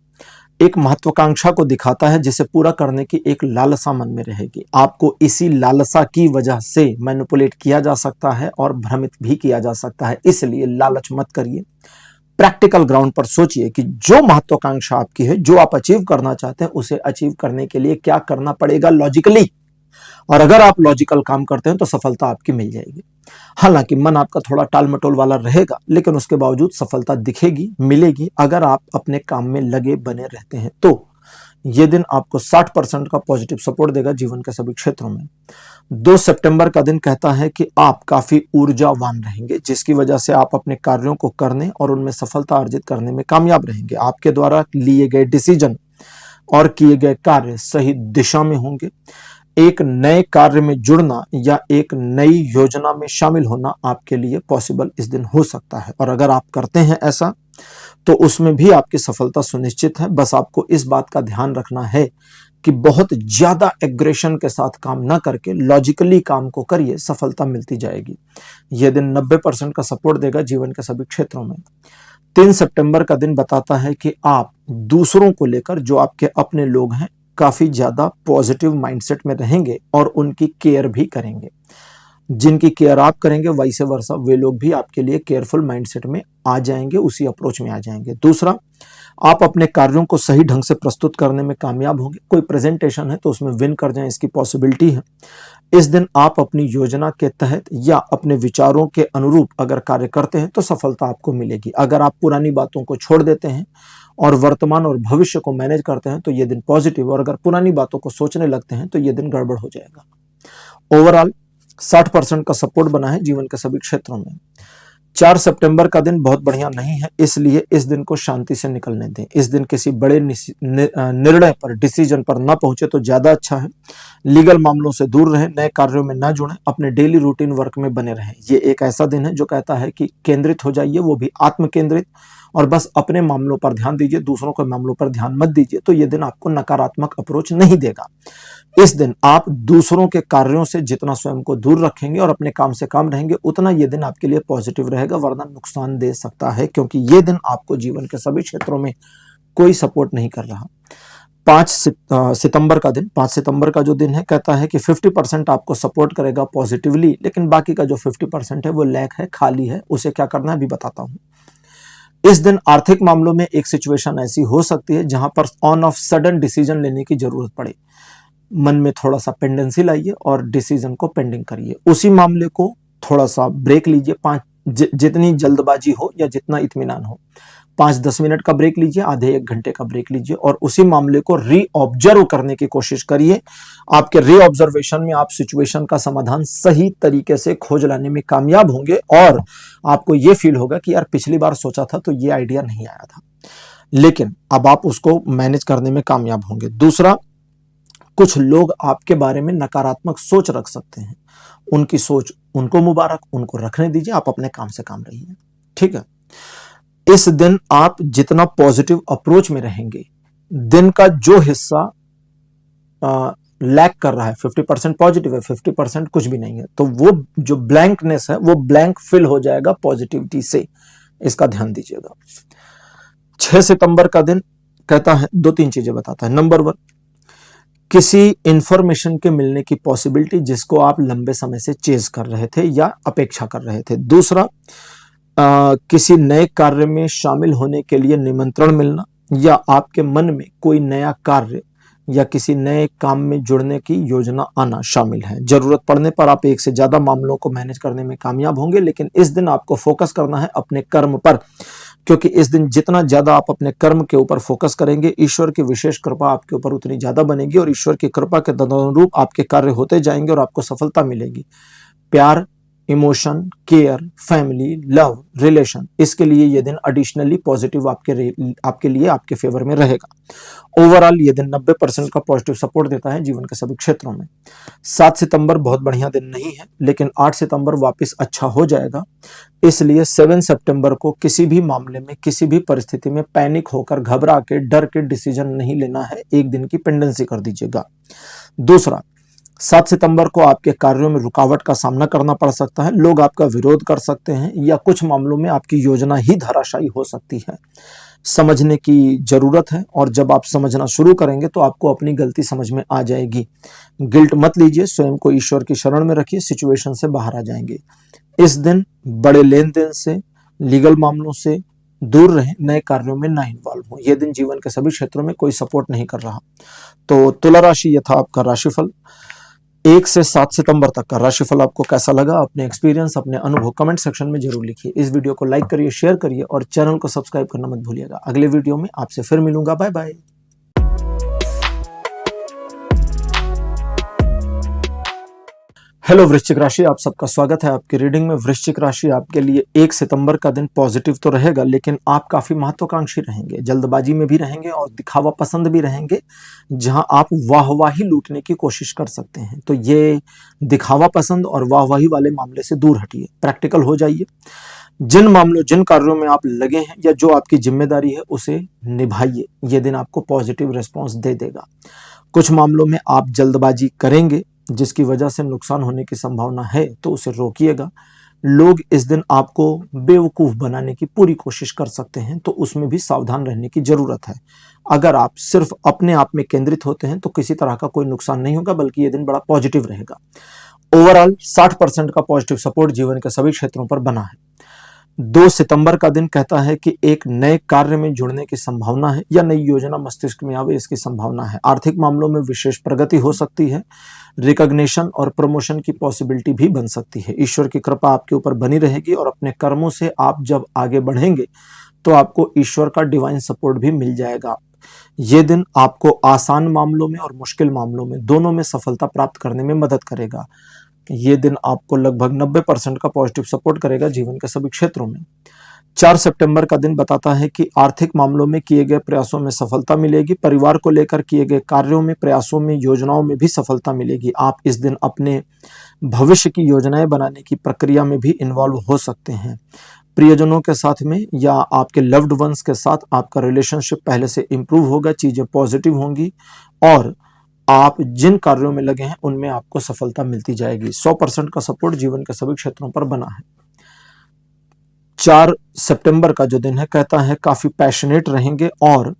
एक महत्वाकांक्षा को दिखाता है जिसे पूरा करने की एक लालसा मन में रहेगी। आपको इसी लालसा की वजह से मैनिपुलेट किया जा सकता है और भ्रमित भी किया जा सकता है, इसलिए लालच मत करिए। प्रैक्टिकल ग्राउंड पर सोचिए कि जो महत्वाकांक्षा आपकी है, जो आप अचीव करना चाहते हैं, उसे अचीव करने के लिए क्या करना पड़ेगा लॉजिकली। और अगर आप लॉजिकल काम करते हैं तो सफलता आपकी मिल जाएगी। हालांकि मन आपका थोड़ा टाल मटोल वाला रहेगा, लेकिन उसके बावजूद सफलता दिखेगी, मिलेगी अगर आप अपने काम में लगे बने रहते हैं। तो यह दिन आपको 60% का पॉजिटिव सपोर्ट देगा जीवन के सभी क्षेत्रों में। 2 सितंबर का दिन कहता है कि आप काफी ऊर्जावान रहेंगे, जिसकी वजह से आप अपने कार्यों को करने और उनमें सफलता अर्जित करने में कामयाब रहेंगे। आपके द्वारा लिए गए डिसीजन और किए गए कार्य सही दिशा में होंगे। एक नए कार्य में जुड़ना या एक नई योजना में शामिल होना आपके लिए पॉसिबल इस दिन हो सकता है, और अगर आप करते हैं ऐसा तो उसमें भी आपकी सफलता सुनिश्चित है। बस आपको इस बात का ध्यान रखना है कि बहुत ज्यादा एग्रेशन के साथ काम ना करके लॉजिकली काम को करिए, सफलता मिलती जाएगी। यह दिन 90% का सपोर्ट देगा जीवन के सभी क्षेत्रों में। 3 सितंबर का दिन बताता है कि आप दूसरों को लेकर, जो आपके अपने लोग हैं, काफी ज्यादा पॉजिटिव माइंडसेट में रहेंगे और उनकी केयर भी करेंगे। जिनकी केयर आप करेंगे, वैसे वर्षा वे लोग भी आपके लिए केयरफुल माइंडसेट में आ जाएंगे, उसी अप्रोच में आ जाएंगे। दूसरा, आप अपने कार्यों को सही ढंग से प्रस्तुत करने में कामयाब होंगे। कोई प्रेजेंटेशन है तो उसमें विन कर जाएं, इसकी पॉसिबिलिटी है। इस दिन आप अपनी योजना के तहत या अपने विचारों के अनुरूप अगर कार्य करते हैं तो सफलता आपको मिलेगी। अगर आप पुरानी बातों को छोड़ देते हैं और वर्तमान और भविष्य को मैनेज करते हैं तो यह दिन पॉजिटिव, और अगर पुरानी बातों को सोचने लगते हैं तो यह दिन गड़बड़ हो जाएगा। ओवरऑल 60% का सपोर्ट बना है जीवन के सभी क्षेत्रों में। 4 सितंबर का दिन बहुत बढ़िया नहीं है, इसलिए इस दिन को शांति से निकलने दें। इस दिन किसी बड़े निर्णय पर, डिसीजन पर ना पहुंचे तो ज्यादा अच्छा है। लीगल मामलों से दूर रहें, नए कार्यों में ना जुड़ें, अपने डेली रूटीन वर्क में बने रहें। ये एक ऐसा दिन है जो कहता है कि केंद्रित हो जाइए, वो भी आत्म केंद्रित, और बस अपने मामलों पर ध्यान दीजिए, दूसरों के मामलों पर ध्यान मत दीजिए। तो ये दिन आपको नकारात्मक अप्रोच नहीं देगा। इस दिन आप दूसरों के कार्यों से जितना स्वयं को दूर रखेंगे और अपने काम से काम रहेंगे, उतना ये दिन आपके लिए पॉजिटिव रहेगा, वरना नुकसान दे सकता है, क्योंकि ये दिन आपको जीवन के सभी क्षेत्रों में कोई सपोर्ट नहीं कर रहा। 5 सितंबर का दिन, 5 सितंबर का जो दिन है, कहता है कि 50% आपको सपोर्ट करेगा पॉजिटिवली, लेकिन बाकी का जो 50% है वो लैक है, खाली है। उसे क्या करना है अभी बताता हूं। इस दिन आर्थिक मामलों में एक सिचुएशन ऐसी हो सकती है जहां पर ऑन ऑफ सडन डिसीजन लेने की जरूरत पड़े। मन में थोड़ा सा पेंडेंसी लाइए और डिसीजन को पेंडिंग करिए। उसी मामले को थोड़ा सा ब्रेक लीजिए, जितनी जल्दबाजी हो या जितना इत्मीनान हो, 5-10 मिनट का ब्रेक लीजिए, आधे 1 घंटे का ब्रेक लीजिए और उसी मामले को रीऑब्जर्व करने की कोशिश करिए। आपके रीऑब्जर्वेशन में आप सिचुएशन का समाधान सही तरीके से खोज लाने में कामयाब होंगे और आपको यह फील होगा कि यार पिछली बार सोचा था तो ये आइडिया नहीं आया था, लेकिन अब आप उसको मैनेज करने में कामयाब होंगे। दूसरा, कुछ लोग आपके बारे में नकारात्मक सोच रख सकते हैं, उनकी सोच उनको मुबारक, उनको रखने दीजिए, आप अपने काम से काम रहिए, ठीक है। इस दिन आप जितना पॉजिटिव अप्रोच में रहेंगे, दिन का जो हिस्सा लैक कर रहा है, 50% पॉजिटिव है, 50% कुछ भी नहीं है, तो वो जो ब्लैंकनेस है वो ब्लैंक फिल हो जाएगा पॉजिटिविटी से। इसका ध्यान दीजिएगा। 6 सितंबर का दिन कहता है, 2-3 चीजें बताता है। नंबर 1, किसी इंफॉर्मेशन के मिलने की पॉसिबिलिटी जिसको आप लंबे समय से चेज कर रहे थे या अपेक्षा कर रहे थे। दूसरा, किसी नए कार्य में शामिल होने के लिए निमंत्रण मिलना, या आपके मन में कोई नया कार्य या किसी नए काम में जुड़ने की योजना आना शामिल है। जरूरत पड़ने पर आप एक से ज्यादा मामलों को मैनेज करने में कामयाब होंगे, लेकिन इस दिन आपको फोकस करना है अपने कर्म पर, क्योंकि इस दिन जितना ज्यादा आप अपने कर्म के ऊपर फोकस करेंगे, ईश्वर की विशेष कृपा आपके ऊपर उतनी ज्यादा बनेगी और ईश्वर की कृपा के तदनुरूप आपके कार्य होते जाएंगे और आपको सफलता मिलेगी। प्यार, emotion, care, family, love, relation, इसके लिए ये दिन एडिशनली पॉजिटिव आपके लिए आपके फेवर में रहेगा। ओवरऑल ये दिन 90% का पॉजिटिव सपोर्ट देता है जीवन के सभी क्षेत्रों में। 7 सितंबर बहुत बढ़िया दिन नहीं है, लेकिन 8 सितंबर वापस अच्छा हो जाएगा। इसलिए 7 सितंबर को किसी भी मामले में, किसी भी परिस्थिति में पैनिक होकर, घबरा के, डर के डिसीजन नहीं लेना है, एक दिन की पेंडेंसी कर दीजिएगा। दूसरा, 7 सितंबर को आपके कार्यों में रुकावट का सामना करना पड़ सकता है, लोग आपका विरोध कर सकते हैं या कुछ मामलों में आपकी योजना ही धराशायी हो सकती है। समझने की जरूरत है और जब आप समझना शुरू करेंगे तो आपको अपनी गलती समझ में आ जाएगी। गिल्ट मत लीजिए, स्वयं को ईश्वर की शरण में रखिए, सिचुएशन से बाहर आ जाएंगे। इस दिन बड़े लेन देन से, लीगल मामलों से दूर रहें, नए कार्यों में ना इन्वॉल्व हो। यह दिन जीवन के सभी क्षेत्रों में कोई सपोर्ट नहीं कर रहा। तो तुला राशि, यह था आपका राशिफल। 1 से 7 सितंबर तक का राशिफल आपको कैसा लगा? अपने एक्सपीरियंस, अपने अनुभव कमेंट सेक्शन में जरूर लिखिए। इस वीडियो को लाइक करिए, शेयर करिए और चैनल को सब्सक्राइब करना मत भूलिएगा। अगले वीडियो में आपसे फिर मिलूंगा। Bye bye. हेलो वृश्चिक राशि, आप सबका स्वागत है आपकी रीडिंग में। वृश्चिक राशि आपके लिए 1 सितंबर का दिन पॉजिटिव तो रहेगा, लेकिन आप काफी महत्वाकांक्षी रहेंगे, जल्दबाजी में भी रहेंगे और दिखावा पसंद भी रहेंगे, जहां आप वाहवाही लूटने की कोशिश कर सकते हैं। तो ये दिखावा पसंद और वाहवाही वाले मामले से दूर हटिए, प्रैक्टिकल हो जाइए। जिन मामलों, जिन कार्यों में आप लगे हैं या जो आपकी जिम्मेदारी है उसे निभाइए। यह दिन आपको पॉजिटिव रिस्पॉन्स दे देगा। कुछ मामलों में आप जल्दबाजी करेंगे जिसकी वजह से नुकसान होने की संभावना है, तो उसे रोकिएगा। लोग इस दिन आपको बेवकूफ बनाने की पूरी कोशिश कर सकते हैं, तो उसमें भी सावधान रहने की जरूरत है। अगर आप सिर्फ अपने आप में केंद्रित होते हैं तो किसी तरह का कोई नुकसान नहीं होगा, बल्कि यह दिन बड़ा पॉजिटिव रहेगा। ओवरऑल 60% का पॉजिटिव सपोर्ट जीवन के सभी क्षेत्रों पर बना है। 2 सितंबर का दिन कहता है कि एक नए कार्य में जुड़ने की संभावना है या नई योजना मस्तिष्क में आवे, इसकी संभावना है। आर्थिक मामलों में विशेष प्रगति हो सकती है। रिकॉग्निशन और प्रमोशन की पॉसिबिलिटी भी बन सकती है। ईश्वर की कृपा आपके ऊपर बनी रहेगी और अपने कर्मों से आप जब आगे बढ़ेंगे तो आपको ईश्वर का डिवाइन सपोर्ट भी मिल जाएगा। ये दिन आपको आसान मामलों में और मुश्किल मामलों में, दोनों में सफलता प्राप्त करने में मदद करेगा। ये दिन आपको लगभग 90% का पॉजिटिव सपोर्ट करेगा जीवन के सभी क्षेत्रों में। 4 सितंबर का दिन बताता है कि आर्थिक मामलों में किए गए प्रयासों में सफलता मिलेगी। परिवार को लेकर किए गए कार्यों में, प्रयासों में, योजनाओं में भी सफलता मिलेगी। आप इस दिन अपने भविष्य की योजनाएं बनाने की प्रक्रिया में भी इन्वॉल्व हो सकते हैं। प्रियजनों के साथ में या आपके लव्ड वंस के साथ आपका रिलेशनशिप पहले से इंप्रूव होगा, चीजें पॉजिटिव होंगी और आप जिन कार्यों में लगे हैं उनमें आपको सफलता मिलती जाएगी। 100% का सपोर्ट जीवन के सभी क्षेत्रों पर बना है। 4 सितंबर का जो दिन है कहता है काफी पैशनेट रहेंगे और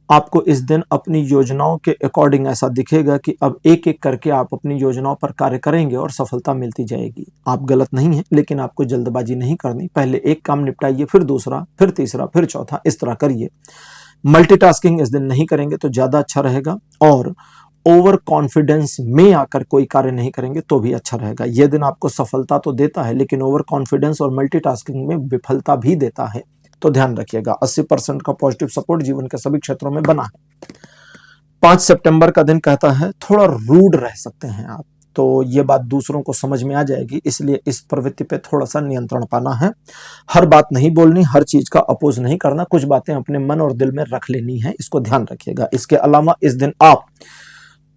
आपको इस दिन अपनी योजनाओं के अकॉर्डिंग ऐसा दिखेगा कि अब एक एक करके आप अपनी योजनाओं पर कार्य करेंगे और सफलता मिलती जाएगी। आप गलत नहीं हैं, लेकिन आपको जल्दबाजी नहीं करनी। पहले एक काम निपटाइए, फिर दूसरा, फिर तीसरा, फिर चौथा, इस तरह करिए। मल्टीटास्किंग इस दिन नहीं करेंगे तो ज्यादा अच्छा रहेगा और ओवर कॉन्फिडेंस में आकर कोई कार्य नहीं करेंगे तो भी अच्छा रहेगा। यह दिन आपको सफलता तो देता है लेकिन ओवर कॉन्फिडेंस और मल्टीटास्किंग में विफलता भी देता है, तो ध्यान रखिएगा। 80% का पॉजिटिव सपोर्ट जीवन के सभी क्षेत्रों में बना है। 5 सितंबर का दिन कहता है थोड़ा रूड रह सकते हैं आप, तो ये बात दूसरों को समझ में आ जाएगी, इसलिए इस प्रवृत्ति पे थोड़ा सा नियंत्रण पाना है। हर बात नहीं बोलनी, हर चीज का अपोज नहीं करना, कुछ बातें अपने मन और दिल में रख लेनी है, इसको ध्यान रखिएगा। इसके अलावा इस दिन आप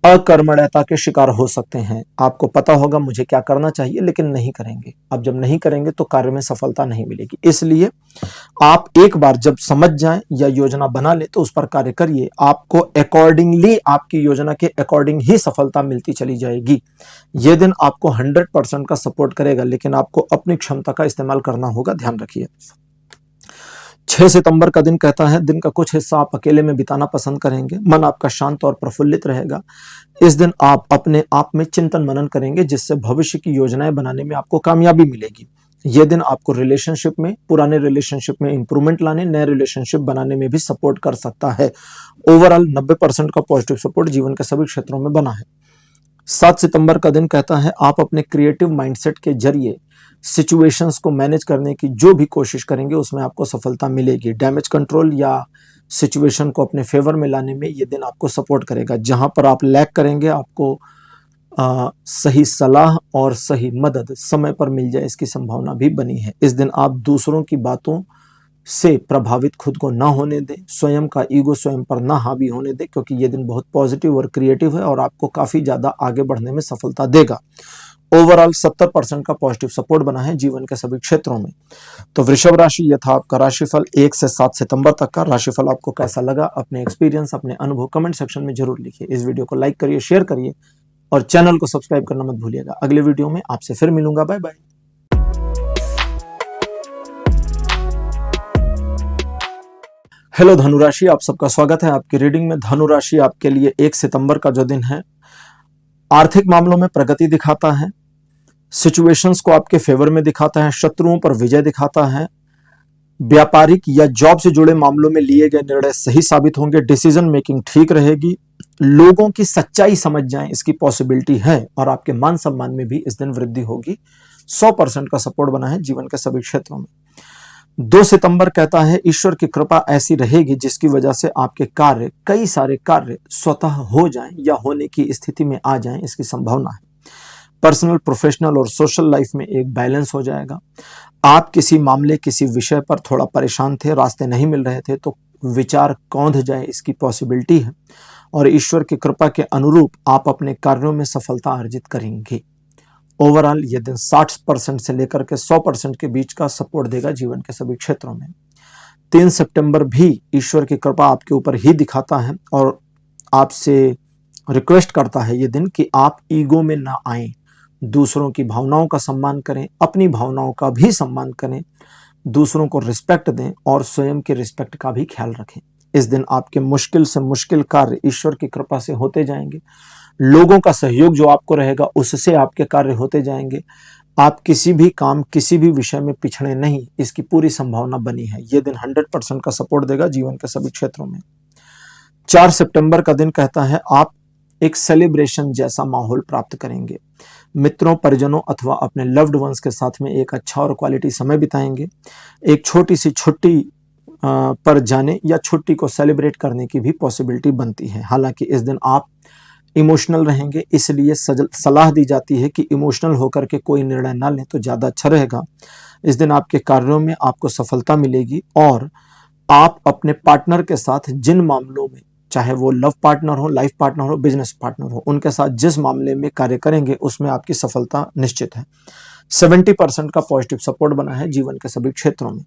अकर्मण्यता के शिकार हो सकते हैं। आपको पता होगा मुझे क्या करना चाहिए, लेकिन नहीं करेंगे। अब जब नहीं करेंगे तो कार्य में सफलता नहीं मिलेगी। इसलिए आप एक बार जब समझ जाएं या योजना बना ले तो उस पर कार्य करिए। आपको अकॉर्डिंगली, आपकी योजना के अकॉर्डिंग ही सफलता मिलती चली जाएगी। यह दिन आपको 100% का सपोर्ट करेगा, लेकिन आपको अपनी क्षमता का इस्तेमाल करना होगा, ध्यान रखिए। 6 सितंबर का दिन कहता है दिन का कुछ हिस्सा आप अकेले में बिताना पसंद करेंगे। मन आपका शांत और प्रफुल्लित रहेगा। इस दिन आप अपने आप में चिंतन मनन करेंगे, जिससे भविष्य की योजनाएं बनाने में आपको कामयाबी मिलेगी। यह दिन आपको रिलेशनशिप में, पुराने रिलेशनशिप में इंप्रूवमेंट लाने, नए रिलेशनशिप बनाने में भी सपोर्ट कर सकता है। ओवरऑल 90% का पॉजिटिव सपोर्ट जीवन के सभी क्षेत्रों में बना है। 7 सितंबर का दिन कहता है आप अपने क्रिएटिव माइंडसेट के जरिए सिचुएशंस को मैनेज करने की जो भी कोशिश करेंगे उसमें आपको सफलता मिलेगी। डैमेज कंट्रोल या सिचुएशन को अपने फेवर में लाने में ये दिन आपको सपोर्ट करेगा। जहां पर आप लैक करेंगे आपको सही सलाह और सही मदद समय पर मिल जाए, इसकी संभावना भी बनी है। इस दिन आप दूसरों की बातों से प्रभावित खुद को ना होने दें, स्वयं का ईगो स्वयं पर ना हावी होने दें, क्योंकि ये दिन बहुत पॉजिटिव और क्रिएटिव है और आपको काफी ज्यादा आगे बढ़ने में सफलता देगा। ओवरऑल 70% का पॉजिटिव सपोर्ट बना है जीवन के सभी क्षेत्रों में। तो वृषभ राशि, यह था आपका राशिफल 1 से 7 सितंबर तक का। राशिफल आपको कैसा लगा, अपने एक्सपीरियंस, अपने अनुभव कमेंट सेक्शन में जरूर लिखिए। इस वीडियो को लाइक करिए, शेयर करिए और चैनल को सब्सक्राइब करना मत भूलिएगा। अगले वीडियो में आपसे फिर मिलूंगा। Bye bye. हेलो धनुराशि, आप सबका स्वागत है आपकी रीडिंग में। धनुराशि आपके लिए 1 सितंबर का जो दिन है आर्थिक मामलों में प्रगति दिखाता है, सिचुएशंस को आपके फेवर में दिखाता है, शत्रुओं पर विजय दिखाता है। व्यापारिक या जॉब से जुड़े मामलों में लिए गए निर्णय सही साबित होंगे। डिसीजन मेकिंग ठीक रहेगी। लोगों की सच्चाई समझ जाएं, इसकी पॉसिबिलिटी है और आपके मान सम्मान में भी इस दिन वृद्धि होगी। 100% का सपोर्ट बना है जीवन के सभी क्षेत्रों में। 2 सितंबर कहता है ईश्वर की कृपा ऐसी रहेगी जिसकी वजह से आपके कार्य, कई सारे कार्य स्वतः हो जाएं या होने की स्थिति में आ जाएं, इसकी संभावना है। पर्सनल, प्रोफेशनल और सोशल लाइफ में एक बैलेंस हो जाएगा। आप किसी मामले, किसी विषय पर थोड़ा परेशान थे, रास्ते नहीं मिल रहे थे, तो विचार कौंध जाए, इसकी पॉसिबिलिटी है और ईश्वर की कृपा के अनुरूप आप अपने कार्यों में सफलता अर्जित करेंगे। ओवरऑल ये दिन 60% से लेकर के 100% के बीच का सपोर्ट देगा जीवन के सभी क्षेत्रों में। 3 सितंबर भी ईश्वर की कृपा आपके ऊपर ही दिखाता है और आपसे रिक्वेस्ट करता है ये दिन कि आप ईगो में ना आएं, दूसरों की भावनाओं का सम्मान करें, अपनी भावनाओं का भी सम्मान करें, दूसरों को रिस्पेक्ट दें और स्वयं के रिस्पेक्ट का भी ख्याल रखें। इस दिन आपके मुश्किल से मुश्किल कार्य ईश्वर की कृपा से होते जाएंगे। लोगों का सहयोग जो आपको रहेगा उससे आपके कार्य होते जाएंगे। आप किसी भी काम, किसी भी विषय में पिछड़े नहीं, इसकी पूरी संभावना बनी है। यह दिन 100% का सपोर्ट देगा जीवन के सभी क्षेत्रों में। 4 सितंबर का दिन कहता है आप एक सेलिब्रेशन जैसा माहौल प्राप्त करेंगे। मित्रों, परिजनों अथवा अपने लव्ड वंस के साथ में एक अच्छा और क्वालिटी समय बिताएंगे। एक छोटी सी छुट्टी पर जाने या छुट्टी को सेलिब्रेट करने की भी पॉसिबिलिटी बनती है। हालांकि इस दिन आप इमोशनल रहेंगे, इसलिए सलाह दी जाती है कि इमोशनल होकर के कोई निर्णय ना लें तो ज़्यादा अच्छा रहेगा। इस दिन आपके कार्यों में आपको सफलता मिलेगी और आप अपने पार्टनर के साथ जिन मामलों में, चाहे वो लव पार्टनर हो, लाइफ पार्टनर हो, बिजनेस पार्टनर हो, उनके साथ जिस मामले में कार्य करेंगे उसमें आपकी सफलता निश्चित है। 70% का पॉजिटिव सपोर्ट बना है जीवन के सभी क्षेत्रों में।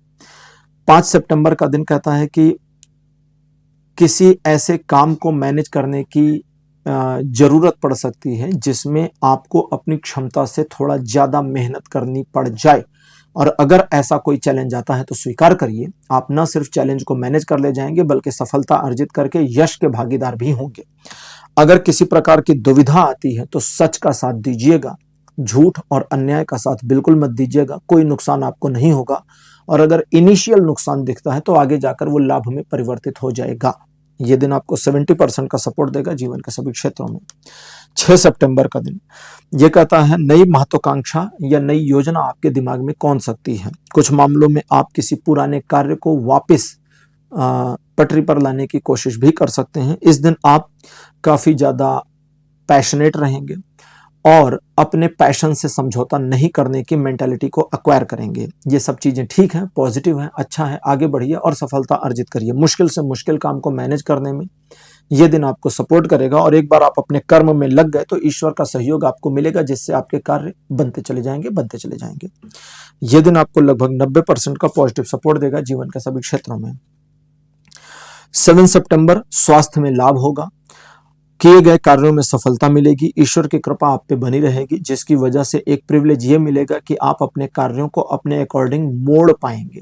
5 सितंबर का दिन कहता है कि किसी ऐसे काम को मैनेज करने की जरूरत पड़ सकती है जिसमें आपको अपनी क्षमता से थोड़ा ज्यादा मेहनत करनी पड़ जाए, और अगर ऐसा कोई चैलेंज आता है तो स्वीकार करिए। आप न सिर्फ चैलेंज को मैनेज कर ले जाएंगे बल्कि सफलता अर्जित करके यश के भागीदार भी होंगे। अगर किसी प्रकार की दुविधा आती है तो सच का साथ दीजिएगा, झूठ और अन्याय का साथ बिल्कुल मत दीजिएगा। कोई नुकसान आपको नहीं होगा, और अगर इनिशियल नुकसान दिखता है तो आगे जाकर वो लाभ में परिवर्तित हो जाएगा। ये दिन आपको 70% का सपोर्ट देगा जीवन के सभी क्षेत्रों में। 6 सितंबर का दिन ये कहता है नई महत्वाकांक्षा या नई योजना आपके दिमाग में कौन सकती है। कुछ मामलों में आप किसी पुराने कार्य को वापस पटरी पर लाने की कोशिश भी कर सकते हैं। इस दिन आप काफी ज्यादा पैशनेट रहेंगे और अपने पैशन से समझौता नहीं करने की मेंटालिटी को एक्वायर करेंगे। ये सब चीजें ठीक हैं, पॉजिटिव हैं, अच्छा है, आगे बढ़िए और सफलता अर्जित करिए। मुश्किल से मुश्किल काम को मैनेज करने में ये दिन आपको सपोर्ट करेगा, और एक बार आप अपने कर्म में लग गए तो ईश्वर का सहयोग आपको मिलेगा, जिससे आपके कार्य बनते चले जाएंगे। ये दिन आपको लगभग 90% का पॉजिटिव सपोर्ट देगा जीवन के सभी क्षेत्रों में। 7 सितंबर स्वास्थ्य में लाभ होगा, किए गए कार्यों में सफलता मिलेगी, ईश्वर की कृपा आप पे बनी रहेगी, जिसकी वजह से एक प्रिविलेज ये मिलेगा कि आप अपने कार्यों को अपने अकॉर्डिंग मोड़ पाएंगे,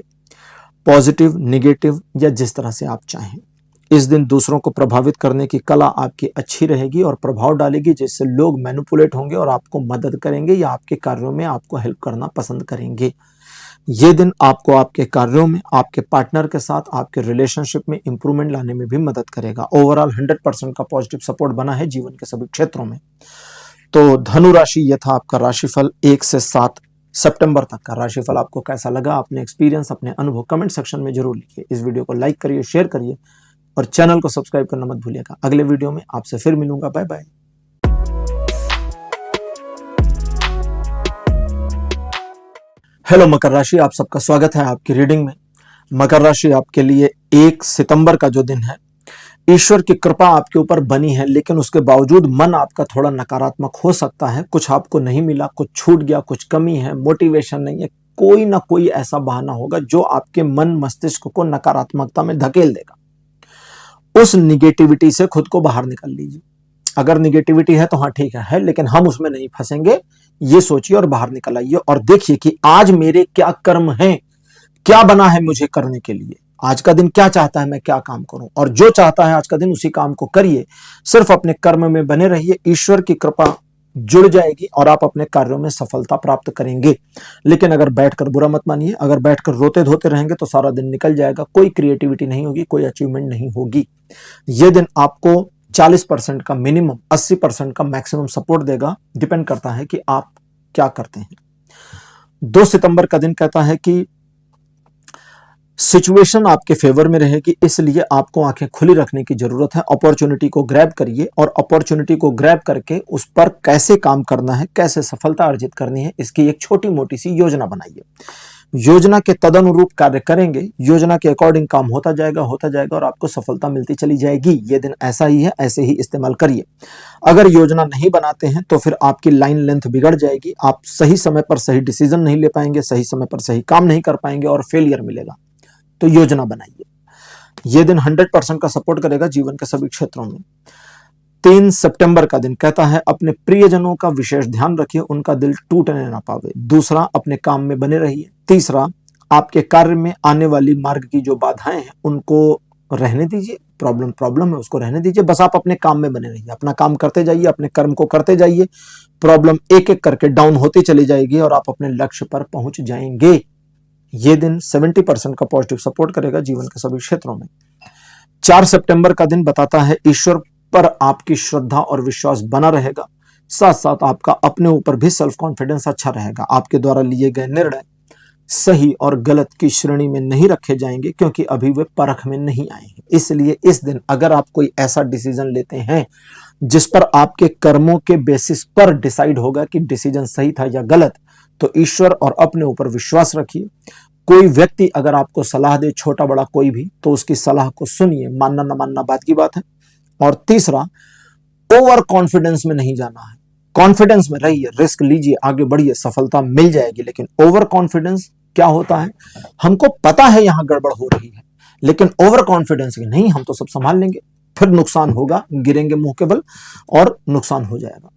पॉजिटिव, नेगेटिव या जिस तरह से आप चाहें। इस दिन दूसरों को प्रभावित करने की कला आपकी अच्छी रहेगी और प्रभाव डालेगी, जिससे लोग मैनिपुलेट होंगे और आपको मदद करेंगे या आपके कार्यों में आपको हेल्प करना पसंद करेंगे। ये दिन आपको आपके कार्यों में, आपके पार्टनर के साथ, आपके रिलेशनशिप में इंप्रूवमेंट लाने में भी मदद करेगा। ओवरऑल 100% का पॉजिटिव सपोर्ट बना है जीवन के सभी क्षेत्रों में। तो धनु राशि, ये था आपका राशिफल 1 से 7 सितंबर तक का राशिफल। आपको कैसा लगा, अपने एक्सपीरियंस, अपने अनुभव कमेंट सेक्शन में जरूर लिखिए। इस वीडियो को लाइक करिए, शेयर करिए और चैनल को सब्सक्राइब करना मत भूलिएगा। अगले वीडियो में आपसे फिर मिलूंगा। Bye bye. हेलो मकर राशि, आप सबका स्वागत है आपकी रीडिंग में। मकर राशि आपके लिए 1 सितंबर का जो दिन है, ईश्वर की कृपा आपके ऊपर बनी है, लेकिन उसके बावजूद मन आपका थोड़ा नकारात्मक हो सकता है। कुछ आपको नहीं मिला, कुछ छूट गया, कुछ कमी है, मोटिवेशन नहीं है, कोई ना कोई ऐसा बहाना होगा जो आपके मन मस्तिष्क को नकारात्मकता में धकेल देगा। उस निगेटिविटी से खुद को बाहर निकाल लीजिए। अगर निगेटिविटी है तो हाँ ठीक है, लेकिन हम उसमें नहीं फंसेंगे, ये सोचिए और बाहर निकल आइए और देखिए कि आज मेरे क्या कर्म हैं, क्या बना है मुझे करने के लिए। आज का दिन क्या चाहता है मैं क्या काम करूं, और जो चाहता है आज का दिन उसी काम को करिए। सिर्फ अपने कर्म में बने रहिए, ईश्वर की कृपा जुड़ जाएगी और आप अपने कार्यों में सफलता प्राप्त करेंगे। लेकिन अगर बैठकर, बुरा मत मानिए, अगर बैठकर रोते धोते रहेंगे तो सारा दिन निकल जाएगा, कोई क्रिएटिविटी नहीं होगी, कोई अचीवमेंट नहीं होगी। यह दिन आपको 40% का मिनिमम, 80% का मैक्सिमम सपोर्ट देगा। डिपेंड करता है कि आप क्या करते हैं। 2 सितंबर का दिन कहता है कि सिचुएशन आपके फेवर में रहेगी, इसलिए आपको आंखें खुली रखने की जरूरत है। अपॉर्चुनिटी को ग्रैब करिए और अपॉर्चुनिटी को ग्रैब करके उस पर कैसे काम करना है, कैसे सफलता अर्जित करनी है, इसकी एक छोटी मोटी सी योजना बनाइए। योजना के तदनुरूप कार्य करेंगे, योजना के अकॉर्डिंग काम होता जाएगा और आपको सफलता मिलती चली जाएगी। ये दिन ऐसा ही है, ऐसे ही इस्तेमाल करिए। अगर योजना नहीं बनाते हैं तो फिर आपकी लाइन लेंथ बिगड़ जाएगी, आप सही समय पर सही डिसीजन नहीं ले पाएंगे, सही समय पर सही काम नहीं कर पाएंगे और फेलियर मिलेगा। तो योजना बनाइए। यह दिन 100% का सपोर्ट करेगा जीवन के सभी क्षेत्रों में। 3 सितंबर का दिन कहता है अपने प्रियजनों का विशेष ध्यान रखिए, उनका दिल टूटने ना पावे। दूसरा, अपने काम में बने रहिए। तीसरा, आपके कार्य में आने वाली मार्ग की जो बाधाएं हैं उनको रहने दीजिए। प्रॉब्लम है उसको रहने दीजिए, बस आप अपने काम में बने रहिए, अपना काम करते जाइए, अपने कर्म को करते जाइए। प्रॉब्लम एक एक करके डाउन होती चली जाएगी और आप अपने लक्ष्य पर पहुंच जाएंगे। ये दिन 70% का पॉजिटिव सपोर्ट करेगा जीवन के सभी क्षेत्रों में। 4 सितंबर का दिन बताता है ईश्वर पर आपकी श्रद्धा और विश्वास बना रहेगा, साथ साथ आपका अपने ऊपर भी सेल्फ कॉन्फिडेंस अच्छा रहेगा। आपके द्वारा लिए गए निर्णय सही और गलत की श्रेणी में नहीं रखे जाएंगे, क्योंकि अभी वे परख में नहीं आए हैं। इसलिए इस दिन अगर आप कोई ऐसा डिसीजन लेते हैं जिस पर आपके कर्मों के बेसिस पर डिसाइड होगा कि डिसीजन सही था या गलत, तो ईश्वर और अपने ऊपर विश्वास रखिए। कोई व्यक्ति अगर आपको सलाह दे, छोटा बड़ा कोई भी, तो उसकी सलाह को सुनिए, मानना न मानना बात की बात है। और तीसरा, ओवर कॉन्फिडेंस में नहीं जाना है। कॉन्फिडेंस में रहिए, रिस्क लीजिए, आगे बढ़िए, सफलता मिल जाएगी। लेकिन ओवर कॉन्फिडेंस क्या होता है, हमको पता है यहां गड़बड़ हो रही है, लेकिन ओवर कॉन्फिडेंस की नहीं, हम तो सब संभाल लेंगे, फिर नुकसान होगा, गिरेंगे मुंह के बल और नुकसान हो जाएगा।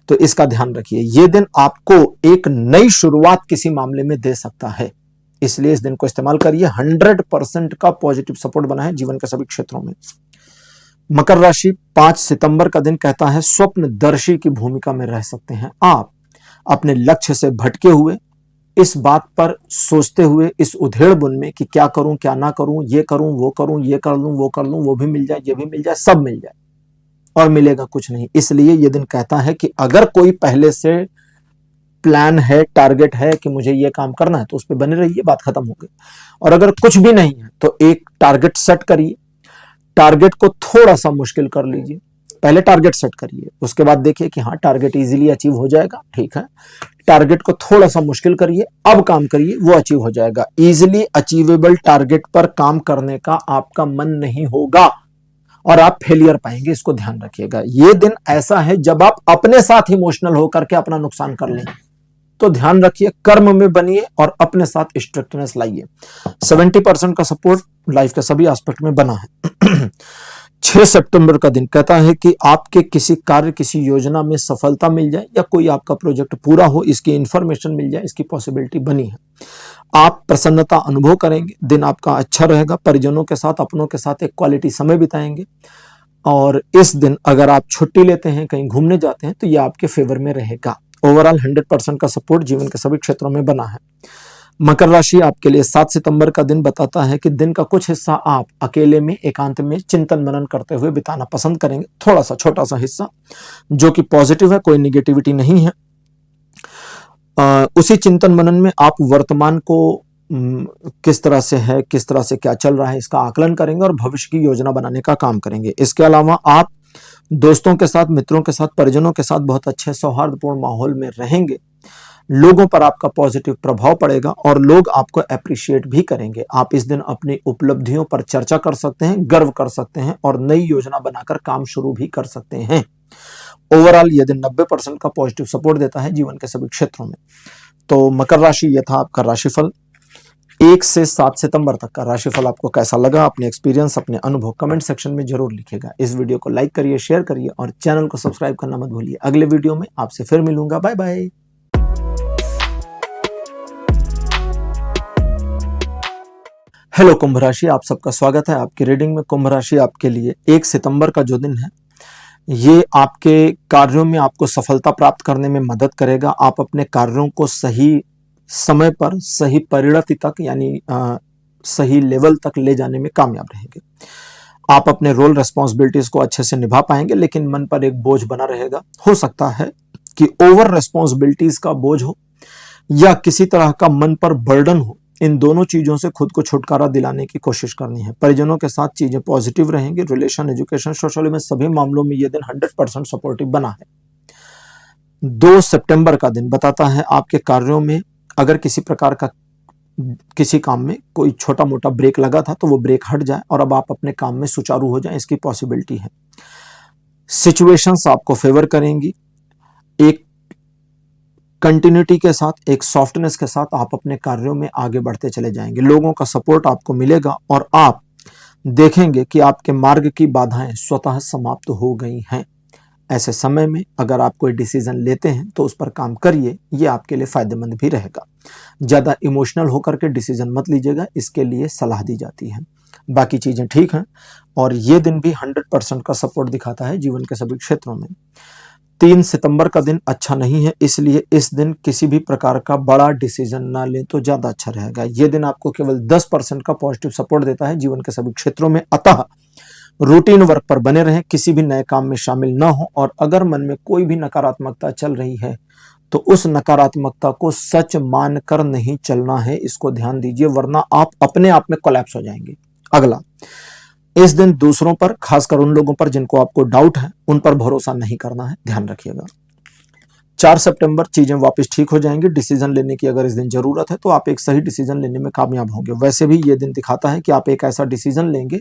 तो इसका ध्यान रखिए। यह दिन आपको एक नई शुरुआत किसी मामले में दे सकता है, इसलिए इस दिन को इस्तेमाल करिए। 100% का पॉजिटिव सपोर्ट बना है जीवन के सभी क्षेत्रों में। मकर राशि, 5 सितंबर का दिन कहता है स्वप्नदर्शी की भूमिका में रह सकते हैं आप। अपने लक्ष्य से भटके हुए, इस बात पर सोचते हुए, इस उधेड़-बुन में कि क्या करूं क्या ना करूं, ये करूं वो करूं, ये कर लूं वो कर लूं, वो भी मिल जाए ये भी मिल जाए, सब मिल जाए और मिलेगा कुछ नहीं। इसलिए यह दिन कहता है कि अगर कोई पहले से प्लान है, टारगेट है कि मुझे ये काम करना है, तो उस पर बने रहिए, बात खत्म हो गई। और अगर कुछ भी नहीं है तो एक टारगेट सेट करिए, टारगेट को थोड़ा सा मुश्किल कर लीजिए। पहले टारगेट सेट करिए, उसके बाद देखिए कि हाँ टारगेट इजीली अचीव हो जाएगा, ठीक है। टारगेट को थोड़ा सा मुश्किल करिए, अब काम करिए, वो अचीव हो जाएगा। इजीली अचीवेबल टारगेट पर काम करने का आपका मन नहीं होगा और आप फेलियर पाएंगे, इसको ध्यान रखिएगा। ये दिन ऐसा है जब आप अपने साथ इमोशनल होकर के अपना नुकसान कर लें, तो ध्यान रखिए, कर्म में बनिए और अपने साथ स्ट्रिक्टनेस लाइए। 70% का सपोर्ट लाइफ के सभी एस्पेक्ट में बना है। 6 सितंबर का दिन कहता है कि आपके किसी कार्य, किसी योजना में सफलता मिल जाए या कोई आपका प्रोजेक्ट पूरा हो, इसकी इंफॉर्मेशन मिल जाए, इसकी पॉसिबिलिटी बनी है। आप प्रसन्नता अनुभव करेंगे, दिन आपका अच्छा रहेगा। परिजनों के साथ, अपनों के साथ एक क्वालिटी समय बिताएंगे। और इस दिन अगर आप छुट्टी लेते हैं, कहीं घूमने जाते हैं, तो यह आपके फेवर में रहेगा। ओवरऑल 100% का सपोर्ट जीवन के सभी क्षेत्रों में बना है। मकर राशि, आपके लिए 7 सितंबर का दिन बताता है कि दिन का कुछ हिस्सा आप अकेले में, एकांत में चिंतन मनन करते हुए बिताना पसंद करेंगे। थोड़ा सा छोटा सा हिस्सा जो कि पॉजिटिव है, कोई निगेटिविटी नहीं है। उसी चिंतन मनन में आप वर्तमान को किस तरह से है, किस तरह से क्या चल रहा है, इसका आकलन करेंगे और भविष्य की योजना बनाने का काम करेंगे। इसके अलावा आप दोस्तों के साथ, मित्रों के साथ, परिजनों के साथ बहुत अच्छे सौहार्दपूर्ण माहौल में रहेंगे। लोगों पर आपका पॉजिटिव प्रभाव पड़ेगा और लोग आपको अप्रिशिएट भी करेंगे। आप इस दिन अपनी उपलब्धियों पर चर्चा कर सकते हैं, गर्व कर सकते हैं और नई योजना बनाकर काम शुरू भी कर सकते हैं। ओवरऑल यह दिन 90% का पॉजिटिव सपोर्ट देता है जीवन के सभी क्षेत्रों में। तो मकर राशि, यह था आपका राशिफल। 1 से 7 सितंबर तक का राशिफल आपको कैसा लगा, अपने एक्सपीरियंस, अपने अनुभव कमेंट सेक्शन में जरूर लिखिएगा। इस वीडियो को लाइक करिए, शेयर करिए और चैनल को सब्सक्राइब करना मत भूलिए। अगले वीडियो में आपसे फिर मिलूंगा। Bye bye. हेलो कुंभ राशि, आप सबका स्वागत है आपकी रीडिंग में। कुंभ राशि, आपके लिए 1 सितंबर का जो दिन है, ये आपके कार्यों में आपको सफलता प्राप्त करने में मदद करेगा। आप अपने कार्यों को सही समय पर, सही परिणति तक, यानी सही लेवल तक ले जाने में कामयाब रहेंगे। आप अपने रोल रिस्पॉन्सिबिलिटीज को अच्छे से निभा पाएंगे, लेकिन मन पर एक बोझ बना रहेगा। हो सकता है कि ओवर रिस्पॉन्सिबिलिटीज का बोझ हो या किसी तरह का मन पर बर्डन हो। इन दोनों चीजों से खुद को छुटकारा दिलाने की कोशिश करनी है। परिजनों के साथ चीजें पॉजिटिव रहेंगी। रिलेशन, एजुकेशन, सोशल में सभी मामलों में यह दिन 100% सपोर्टिव बना है। 2 सितंबर का दिन बताता है आपके कार्यों में अगर किसी प्रकार का, किसी काम में कोई छोटा मोटा ब्रेक लगा था, तो वो ब्रेक हट जाए और अब आप अपने काम में सुचारू हो जाएं, इसकी पॉसिबिलिटी है। सिचुएशंस आपको फेवर करेंगी। एक कंटिन्यूटी के साथ, एक सॉफ्टनेस के साथ आप अपने कार्यों में आगे बढ़ते चले जाएंगे। लोगों का सपोर्ट आपको मिलेगा और आप देखेंगे कि आपके मार्ग की बाधाएं स्वतः समाप्त हो गई हैं। ऐसे समय में अगर आप कोई डिसीजन लेते हैं तो उस पर काम करिए, ये आपके लिए फायदेमंद भी रहेगा। ज्यादा इमोशनल होकर के डिसीजन मत लीजिएगा, इसके लिए सलाह दी जाती है। बाकी चीजें ठीक हैं और ये दिन भी 100% का सपोर्ट दिखाता है जीवन के सभी क्षेत्रों में। 3 सितंबर का दिन अच्छा नहीं है, इसलिए इस दिन किसी भी प्रकार का बड़ा डिसीजन ना लें तो ज्यादा अच्छा रहेगा। यह दिन आपको केवल 10% का पॉजिटिव सपोर्ट देता है जीवन के सभी क्षेत्रों में। अतः रूटीन वर्क पर बने रहें, किसी भी नए काम में शामिल ना हो और अगर मन में कोई भी नकारात्मकता चल रही है तो उस नकारात्मकता को सच मानकर नहीं चलना है, इसको ध्यान दीजिए, वरना आप अपने आप में कोलैप्स हो जाएंगे। अगला, इस दिन दूसरों पर, खासकर उन लोगों पर जिनको आपको डाउट है, उन पर भरोसा नहीं करना है, ध्यान रखिएगा। 4 सितंबर चीजें वापस ठीक हो जाएंगी। डिसीजन लेने की अगर इस दिन जरूरत है तो आप एक सही डिसीजन लेने में कामयाब होंगे। वैसे भी ये दिन दिखाता है कि आप एक ऐसा डिसीजन लेंगे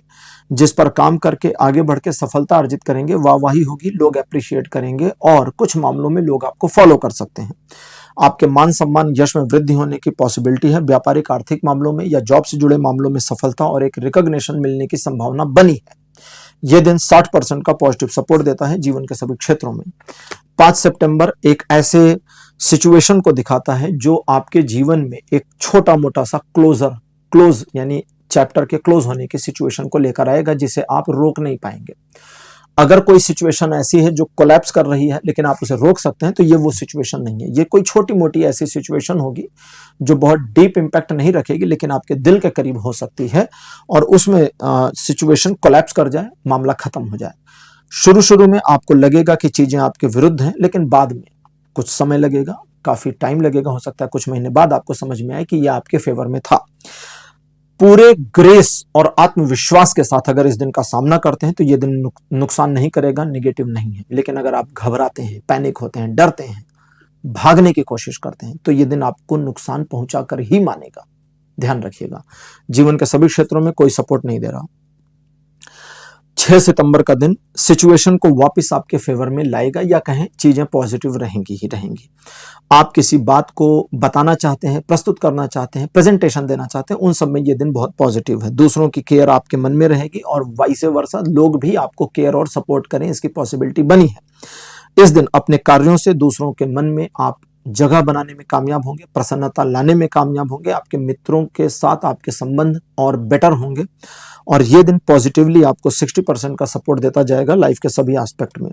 जिस पर काम करके आगे बढ़ के सफलता अर्जित करेंगे, वाहवाही होगी, लोग अप्रिशिएट करेंगे और कुछ मामलों में लोग आपको फॉलो कर सकते हैं। आपके मान सम्मान यश में वृद्धि होने की पॉसिबिलिटी है। व्यापारिक आर्थिक मामलों में या जॉब से जुड़े मामलों में सफलता और एक रिकॉग्निशन मिलने की संभावना बनी है। यह दिन 60% का पॉजिटिव सपोर्ट देता है जीवन के सभी क्षेत्रों में। 5 सितंबर एक ऐसे सिचुएशन को दिखाता है जो आपके जीवन में एक छोटा मोटा सा क्लोज यानी चैप्टर के क्लोज होने की सिचुएशन को लेकर आएगा, जिसे आप रोक नहीं पाएंगे। अगर कोई सिचुएशन ऐसी है जो कोलैप्स कर रही है लेकिन आप उसे रोक सकते हैं, तो ये वो सिचुएशन नहीं है। ये कोई छोटी मोटी ऐसी सिचुएशन होगी जो बहुत डीप इंपैक्ट नहीं रखेगी लेकिन आपके दिल के करीब हो सकती है और उसमें सिचुएशन कोलैप्स कर जाए, मामला खत्म हो जाए। शुरू में आपको लगेगा कि चीजें आपके विरुद्ध हैं, लेकिन बाद में कुछ समय लगेगा, काफी टाइम लगेगा, हो सकता है कुछ महीने बाद आपको समझ में आए कि यह आपके फेवर में था। पूरे ग्रेस और आत्मविश्वास के साथ अगर इस दिन का सामना करते हैं तो यह दिन नुकसान नहीं करेगा, नेगेटिव नहीं है। लेकिन अगर आप घबराते हैं, पैनिक होते हैं, डरते हैं, भागने की कोशिश करते हैं, तो यह दिन आपको नुकसान पहुंचाकर ही मानेगा, ध्यान रखिएगा। जीवन के सभी क्षेत्रों में कोई सपोर्ट नहीं दे रहा। 6 सितंबर का दिन सिचुएशन को वापस आपके फेवर में लाएगा, या कहें चीजें पॉजिटिव रहेंगी ही रहेंगी। आप किसी बात को बताना चाहते हैं, प्रस्तुत करना चाहते हैं, प्रेजेंटेशन देना चाहते हैं, उन सब में ये दिन बहुत पॉजिटिव है। दूसरों की केयर आपके मन में रहेगी और वाइस वर्सा लोग भी आपको केयर और सपोर्ट करें, इसकी पॉसिबिलिटी बनी है। इस दिन अपने कार्यों से दूसरों के मन में आप जगह बनाने में कामयाब होंगे, प्रसन्नता लाने में कामयाब होंगे। आपके मित्रों के साथ आपके संबंध और बेटर होंगे और ये दिन पॉजिटिवली आपको 60% का सपोर्ट देता जाएगा लाइफ के सभी एस्पेक्ट में।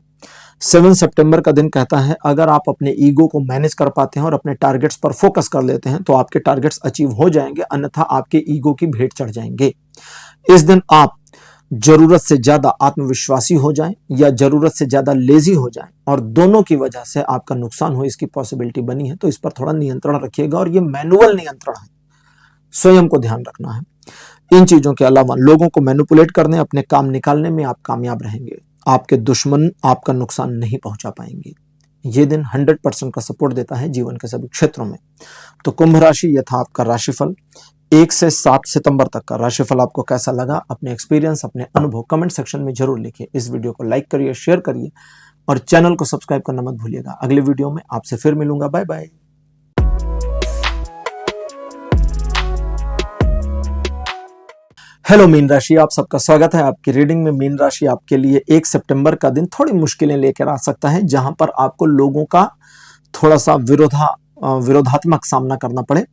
7 सितंबर का दिन कहता है, अगर आप अपने ईगो को मैनेज कर पाते हैं और अपने टारगेट्स पर फोकस कर लेते हैं तो आपके टारगेट्स अचीव हो जाएंगे, अन्यथा आपके ईगो की भेंट चढ़ जाएंगे। इस दिन आप जरूरत से ज्यादा आत्मविश्वासी हो जाएं या जरूरत से ज्यादा लेजी हो जाएं और दोनों की वजह से आपका नुकसान हो, इसकी पॉसिबिलिटी बनी है। तो इस पर थोड़ा नियंत्रण रखिएगा और ये मैनुअल नियंत्रण है, स्वयं को ध्यान रखना है। इन चीजों के अलावा लोगों को मैनिपुलेट करने, अपने काम निकालने में आप कामयाब रहेंगे। आपके दुश्मन आपका नुकसान नहीं पहुंचा पाएंगे। ये दिन 100% का सपोर्ट देता है जीवन के सभी क्षेत्रों में। तो कुंभ राशि, यह था आपका राशिफल। 1 से 7 सितंबर तक का राशिफल आपको कैसा लगा? अपने एक्सपीरियंस, अपने अनुभव कमेंट सेक्शन में जरूर लिखिए। इस वीडियो को लाइक करिए, शेयर करिए और चैनल को सब्सक्राइब करना मत भूलिएगा। अगले वीडियो में आपसे फिर मिलूंगा। Bye bye. हेलो मीन राशि, आप सबका स्वागत है आपकी रीडिंग में। मीन राशि आपके लिए 1 सितंबर का दिन थोड़ी मुश्किलें लेकर आ सकता है, जहां पर आपको लोगों का थोड़ा सा विरोधात्मक सामना करना पड़े।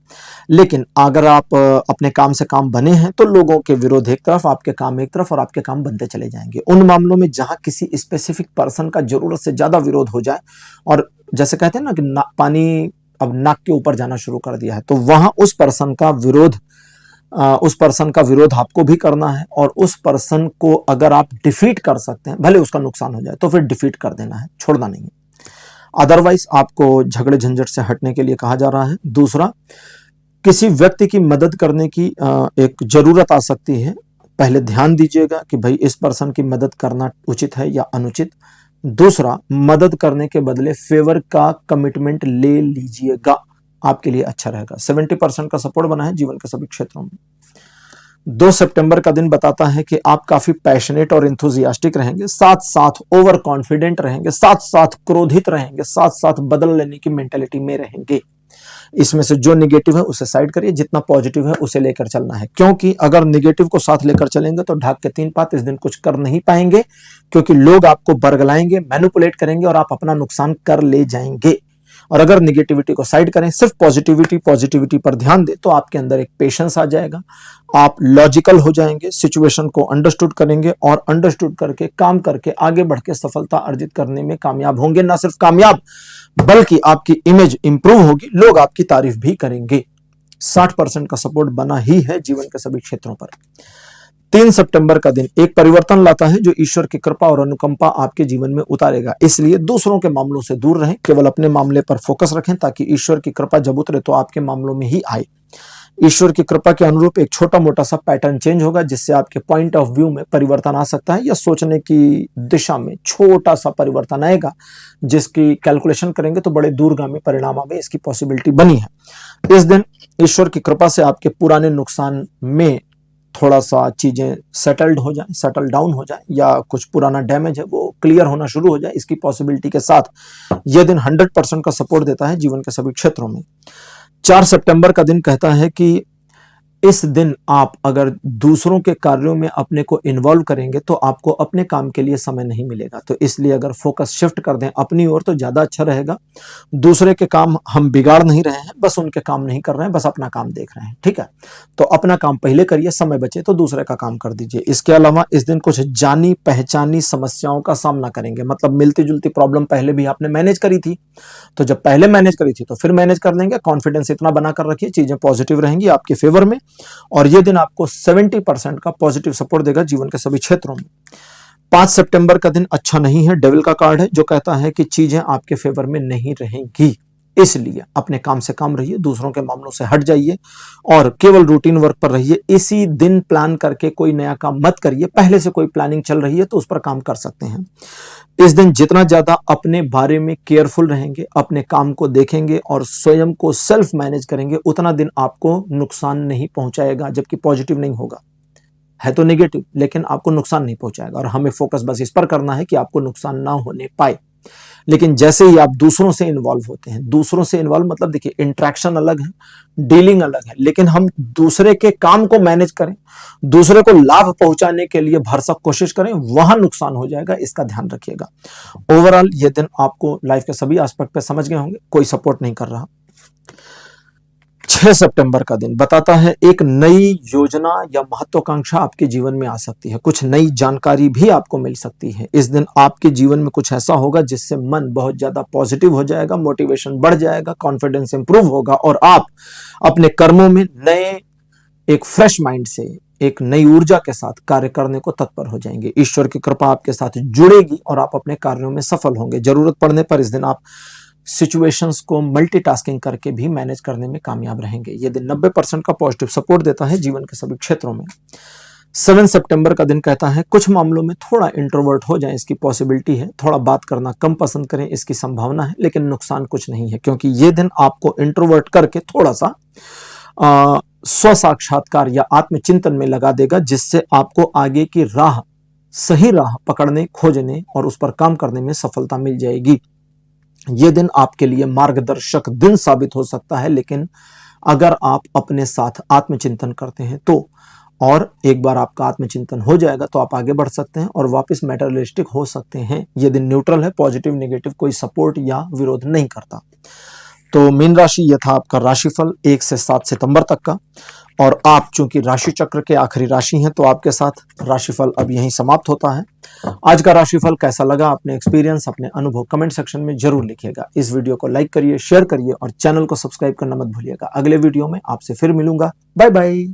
लेकिन अगर आप अपने काम से काम बने हैं तो लोगों के विरोध एक तरफ, आपके काम एक तरफ और आपके काम बनते चले जाएंगे। उन मामलों में जहां किसी स्पेसिफिक पर्सन का जरूरत से ज्यादा विरोध हो जाए और जैसे कहते हैं ना कि पानी अब नाक के ऊपर जाना शुरू कर दिया है, तो वहां उस पर्सन का विरोध आपको भी करना है और उस पर्सन को अगर आप डिफीट कर सकते हैं, भले उसका नुकसान हो जाए, तो फिर डिफीट कर देना है, छोड़ना नहीं है। अदरवाइज आपको झगड़े झंझट से हटने के लिए कहा जा रहा है। दूसरा, किसी व्यक्ति की मदद करने की एक जरूरत आ सकती है। पहले ध्यान दीजिएगा कि भाई इस पर्सन की मदद करना उचित है या अनुचित। दूसरा, मदद करने के बदले फेवर का कमिटमेंट ले लीजिएगा, आपके लिए अच्छा रहेगा। 70% का सपोर्ट बना है जीवन के सभी क्षेत्रों में। 2 सितंबर का दिन बताता है कि आप काफी पैशनेट और इंथुजियास्टिक रहेंगे, साथ साथ ओवर कॉन्फिडेंट रहेंगे, साथ साथ क्रोधित रहेंगे, साथ साथ बदल लेने की मेंटेलिटी में रहेंगे। इसमें से जो निगेटिव है उसे साइड करिए, जितना पॉजिटिव है उसे लेकर चलना है, क्योंकि अगर निगेटिव को साथ लेकर चलेंगे तो ढाक के 3 पात इस दिन कुछ कर नहीं पाएंगे, क्योंकि लोग आपको बरगलाएंगे, मैनिपुलेट करेंगे और आप अपना नुकसान कर ले जाएंगे। और अगर निगेटिविटी को साइड करें, सिर्फ पॉजिटिविटी पर ध्यान दें, तो आपके अंदर एक पेशेंस आ जाएगा, आप लॉजिकल हो जाएंगे, सिचुएशन को अंडरस्टूड करेंगे और अंडरस्टूड करके काम करके आगे बढ़ के सफलता अर्जित करने में कामयाब होंगे। ना सिर्फ कामयाब, बल्कि आपकी इमेज इंप्रूव होगी, लोग आपकी तारीफ भी करेंगे। 60% का सपोर्ट बना ही है जीवन के सभी क्षेत्रों पर। 3 सितंबर का दिन एक परिवर्तन लाता है जो ईश्वर की कृपा और अनुकंपा आपके जीवन में उतारेगा, इसलिए दूसरों के मामलों से दूर रहें, केवल अपने मामले पर फोकस रखें ताकि ईश्वर की कृपा जब उतरे तो आपके मामलों में ही आए। ईश्वर की कृपा के अनुरूप एक छोटा मोटा सा पैटर्न चेंज होगा जिससे आपके पॉइंट ऑफ व्यू में परिवर्तन आ सकता है या सोचने की दिशा में छोटा सा परिवर्तन आएगा, जिसकी कैलकुलेशन करेंगे तो बड़े दूरगामी परिणाम आवे, इसकी पॉसिबिलिटी बनी है। इस दिन ईश्वर की कृपा से आपके पुराने नुकसान में थोड़ा सा चीजें सेटल्ड हो जाए, सेटल डाउन हो जाए, या कुछ पुराना डैमेज है वो क्लियर होना शुरू हो जाए, इसकी पॉसिबिलिटी के साथ यह दिन 100% का सपोर्ट देता है जीवन के सभी क्षेत्रों में। 4 सितंबर का दिन कहता है कि इस दिन आप अगर दूसरों के कार्यों में अपने को इन्वॉल्व करेंगे तो आपको अपने काम के लिए समय नहीं मिलेगा, तो इसलिए अगर फोकस शिफ्ट कर दें अपनी ओर तो ज्यादा अच्छा रहेगा। दूसरे के काम हम बिगाड़ नहीं रहे हैं, बस उनके काम नहीं कर रहे हैं, बस अपना काम देख रहे हैं, ठीक है। तो अपना काम पहले करिए, समय बचे तो दूसरे का काम कर दीजिए। इसके अलावा इस दिन कुछ जानी पहचानी समस्याओं का सामना करेंगे, मतलब मिलती जुलती प्रॉब्लम पहले भी आपने मैनेज करी थी, तो जब पहले मैनेज करी थी तो फिर मैनेज कर लेंगे। कॉन्फिडेंस इतना बनाकर रखिए, चीजें पॉजिटिव रहेंगी आपके फेवर में, और यह दिन आपको 70% का पॉजिटिव सपोर्ट देगा जीवन के सभी क्षेत्रों में। 5 सितंबर का दिन अच्छा नहीं है, डेविल का कार्ड है जो कहता है कि चीजें आपके फेवर में नहीं रहेंगी, इसलिए अपने काम से काम रहिए, दूसरों के मामलों से हट जाइए और केवल रूटीन वर्क पर रहिए। इसी दिन प्लान करके कोई नया काम मत करिए, पहले से कोई प्लानिंग चल रही है तो उस पर काम कर सकते हैं। इस दिन जितना ज्यादा अपने बारे में केयरफुल रहेंगे, अपने काम को देखेंगे और स्वयं को सेल्फ मैनेज करेंगे, उतना दिन आपको नुकसान नहीं पहुंचाएगा, जबकि पॉजिटिव नहीं होगा, है तो नेगेटिव लेकिन आपको नुकसान नहीं पहुंचाएगा। और हमें फोकस बस इस पर करना है कि आपको नुकसान ना होने पाए। लेकिन जैसे ही आप दूसरों से इन्वॉल्व होते हैं, दूसरों से इन्वॉल्व मतलब देखिए इंटरेक्शन अलग है, डीलिंग अलग है, लेकिन हम दूसरे के काम को मैनेज करें, दूसरे को लाभ पहुंचाने के लिए भरसक कोशिश करें, वहां नुकसान हो जाएगा, इसका ध्यान रखिएगा। ओवरऑल ये दिन आपको लाइफ के सभी एस्पेक्ट पे समझ गए होंगे, कोई सपोर्ट नहीं कर रहा। 6 सितंबर का दिन बताता है एक नई योजना या महत्वाकांक्षा आपके जीवन में आ सकती है, कुछ नई जानकारी भी आपको मिल सकती है। इस दिन आपके जीवन में कुछ ऐसा होगा जिससे मन बहुत ज्यादा पॉजिटिव हो जाएगा, मोटिवेशन बढ़ जाएगा, कॉन्फिडेंस इंप्रूव होगा और आप अपने कर्मों में नए एक फ्रेश माइंड से, एक नई ऊर्जा के साथ कार्य करने को तत्पर हो जाएंगे। ईश्वर की कृपा आपके साथ जुड़ेगी और आप अपने कार्यों में सफल होंगे। जरूरत पड़ने पर इस दिन आप सिचुएशंस को मल्टीटास्किंग करके भी मैनेज करने में कामयाब रहेंगे। ये दिन 90% का पॉजिटिव सपोर्ट देता है जीवन के सभी क्षेत्रों में। 7 सितंबर का दिन कहता है कुछ मामलों में थोड़ा इंट्रोवर्ट हो जाए, इसकी पॉसिबिलिटी है, थोड़ा बात करना कम पसंद करें, इसकी संभावना है, लेकिन नुकसान कुछ नहीं है, क्योंकि ये दिन आपको इंट्रोवर्ट करके थोड़ा सा स्व साक्षात्कार या आत्मचिंतन में लगा देगा, जिससे आपको आगे की राह, सही राह पकड़ने, खोजने और उस पर काम करने में सफलता मिल जाएगी। यह दिन आपके लिए मार्गदर्शक दिन साबित हो सकता है, लेकिन अगर आप अपने साथ आत्मचिंतन करते हैं तो, और एक बार आपका आत्मचिंतन हो जाएगा तो आप आगे बढ़ सकते हैं और वापस मैटेरियलिस्टिक हो सकते हैं। यह दिन न्यूट्रल है, पॉजिटिव नेगेटिव कोई सपोर्ट या विरोध नहीं करता। तो मीन राशि यह था आपका राशिफल 1 से 7 सितंबर तक का, और आप चूंकि राशि चक्र के आखिरी राशि हैं तो आपके साथ राशिफल अब यहीं समाप्त होता है। आज का राशिफल कैसा लगा, अपने एक्सपीरियंस, अपने अनुभव कमेंट सेक्शन में जरूर लिखिएगा। इस वीडियो को लाइक करिए, शेयर करिए और चैनल को सब्सक्राइब करना मत भूलिएगा। अगले वीडियो में आपसे फिर मिलूंगा। Bye bye.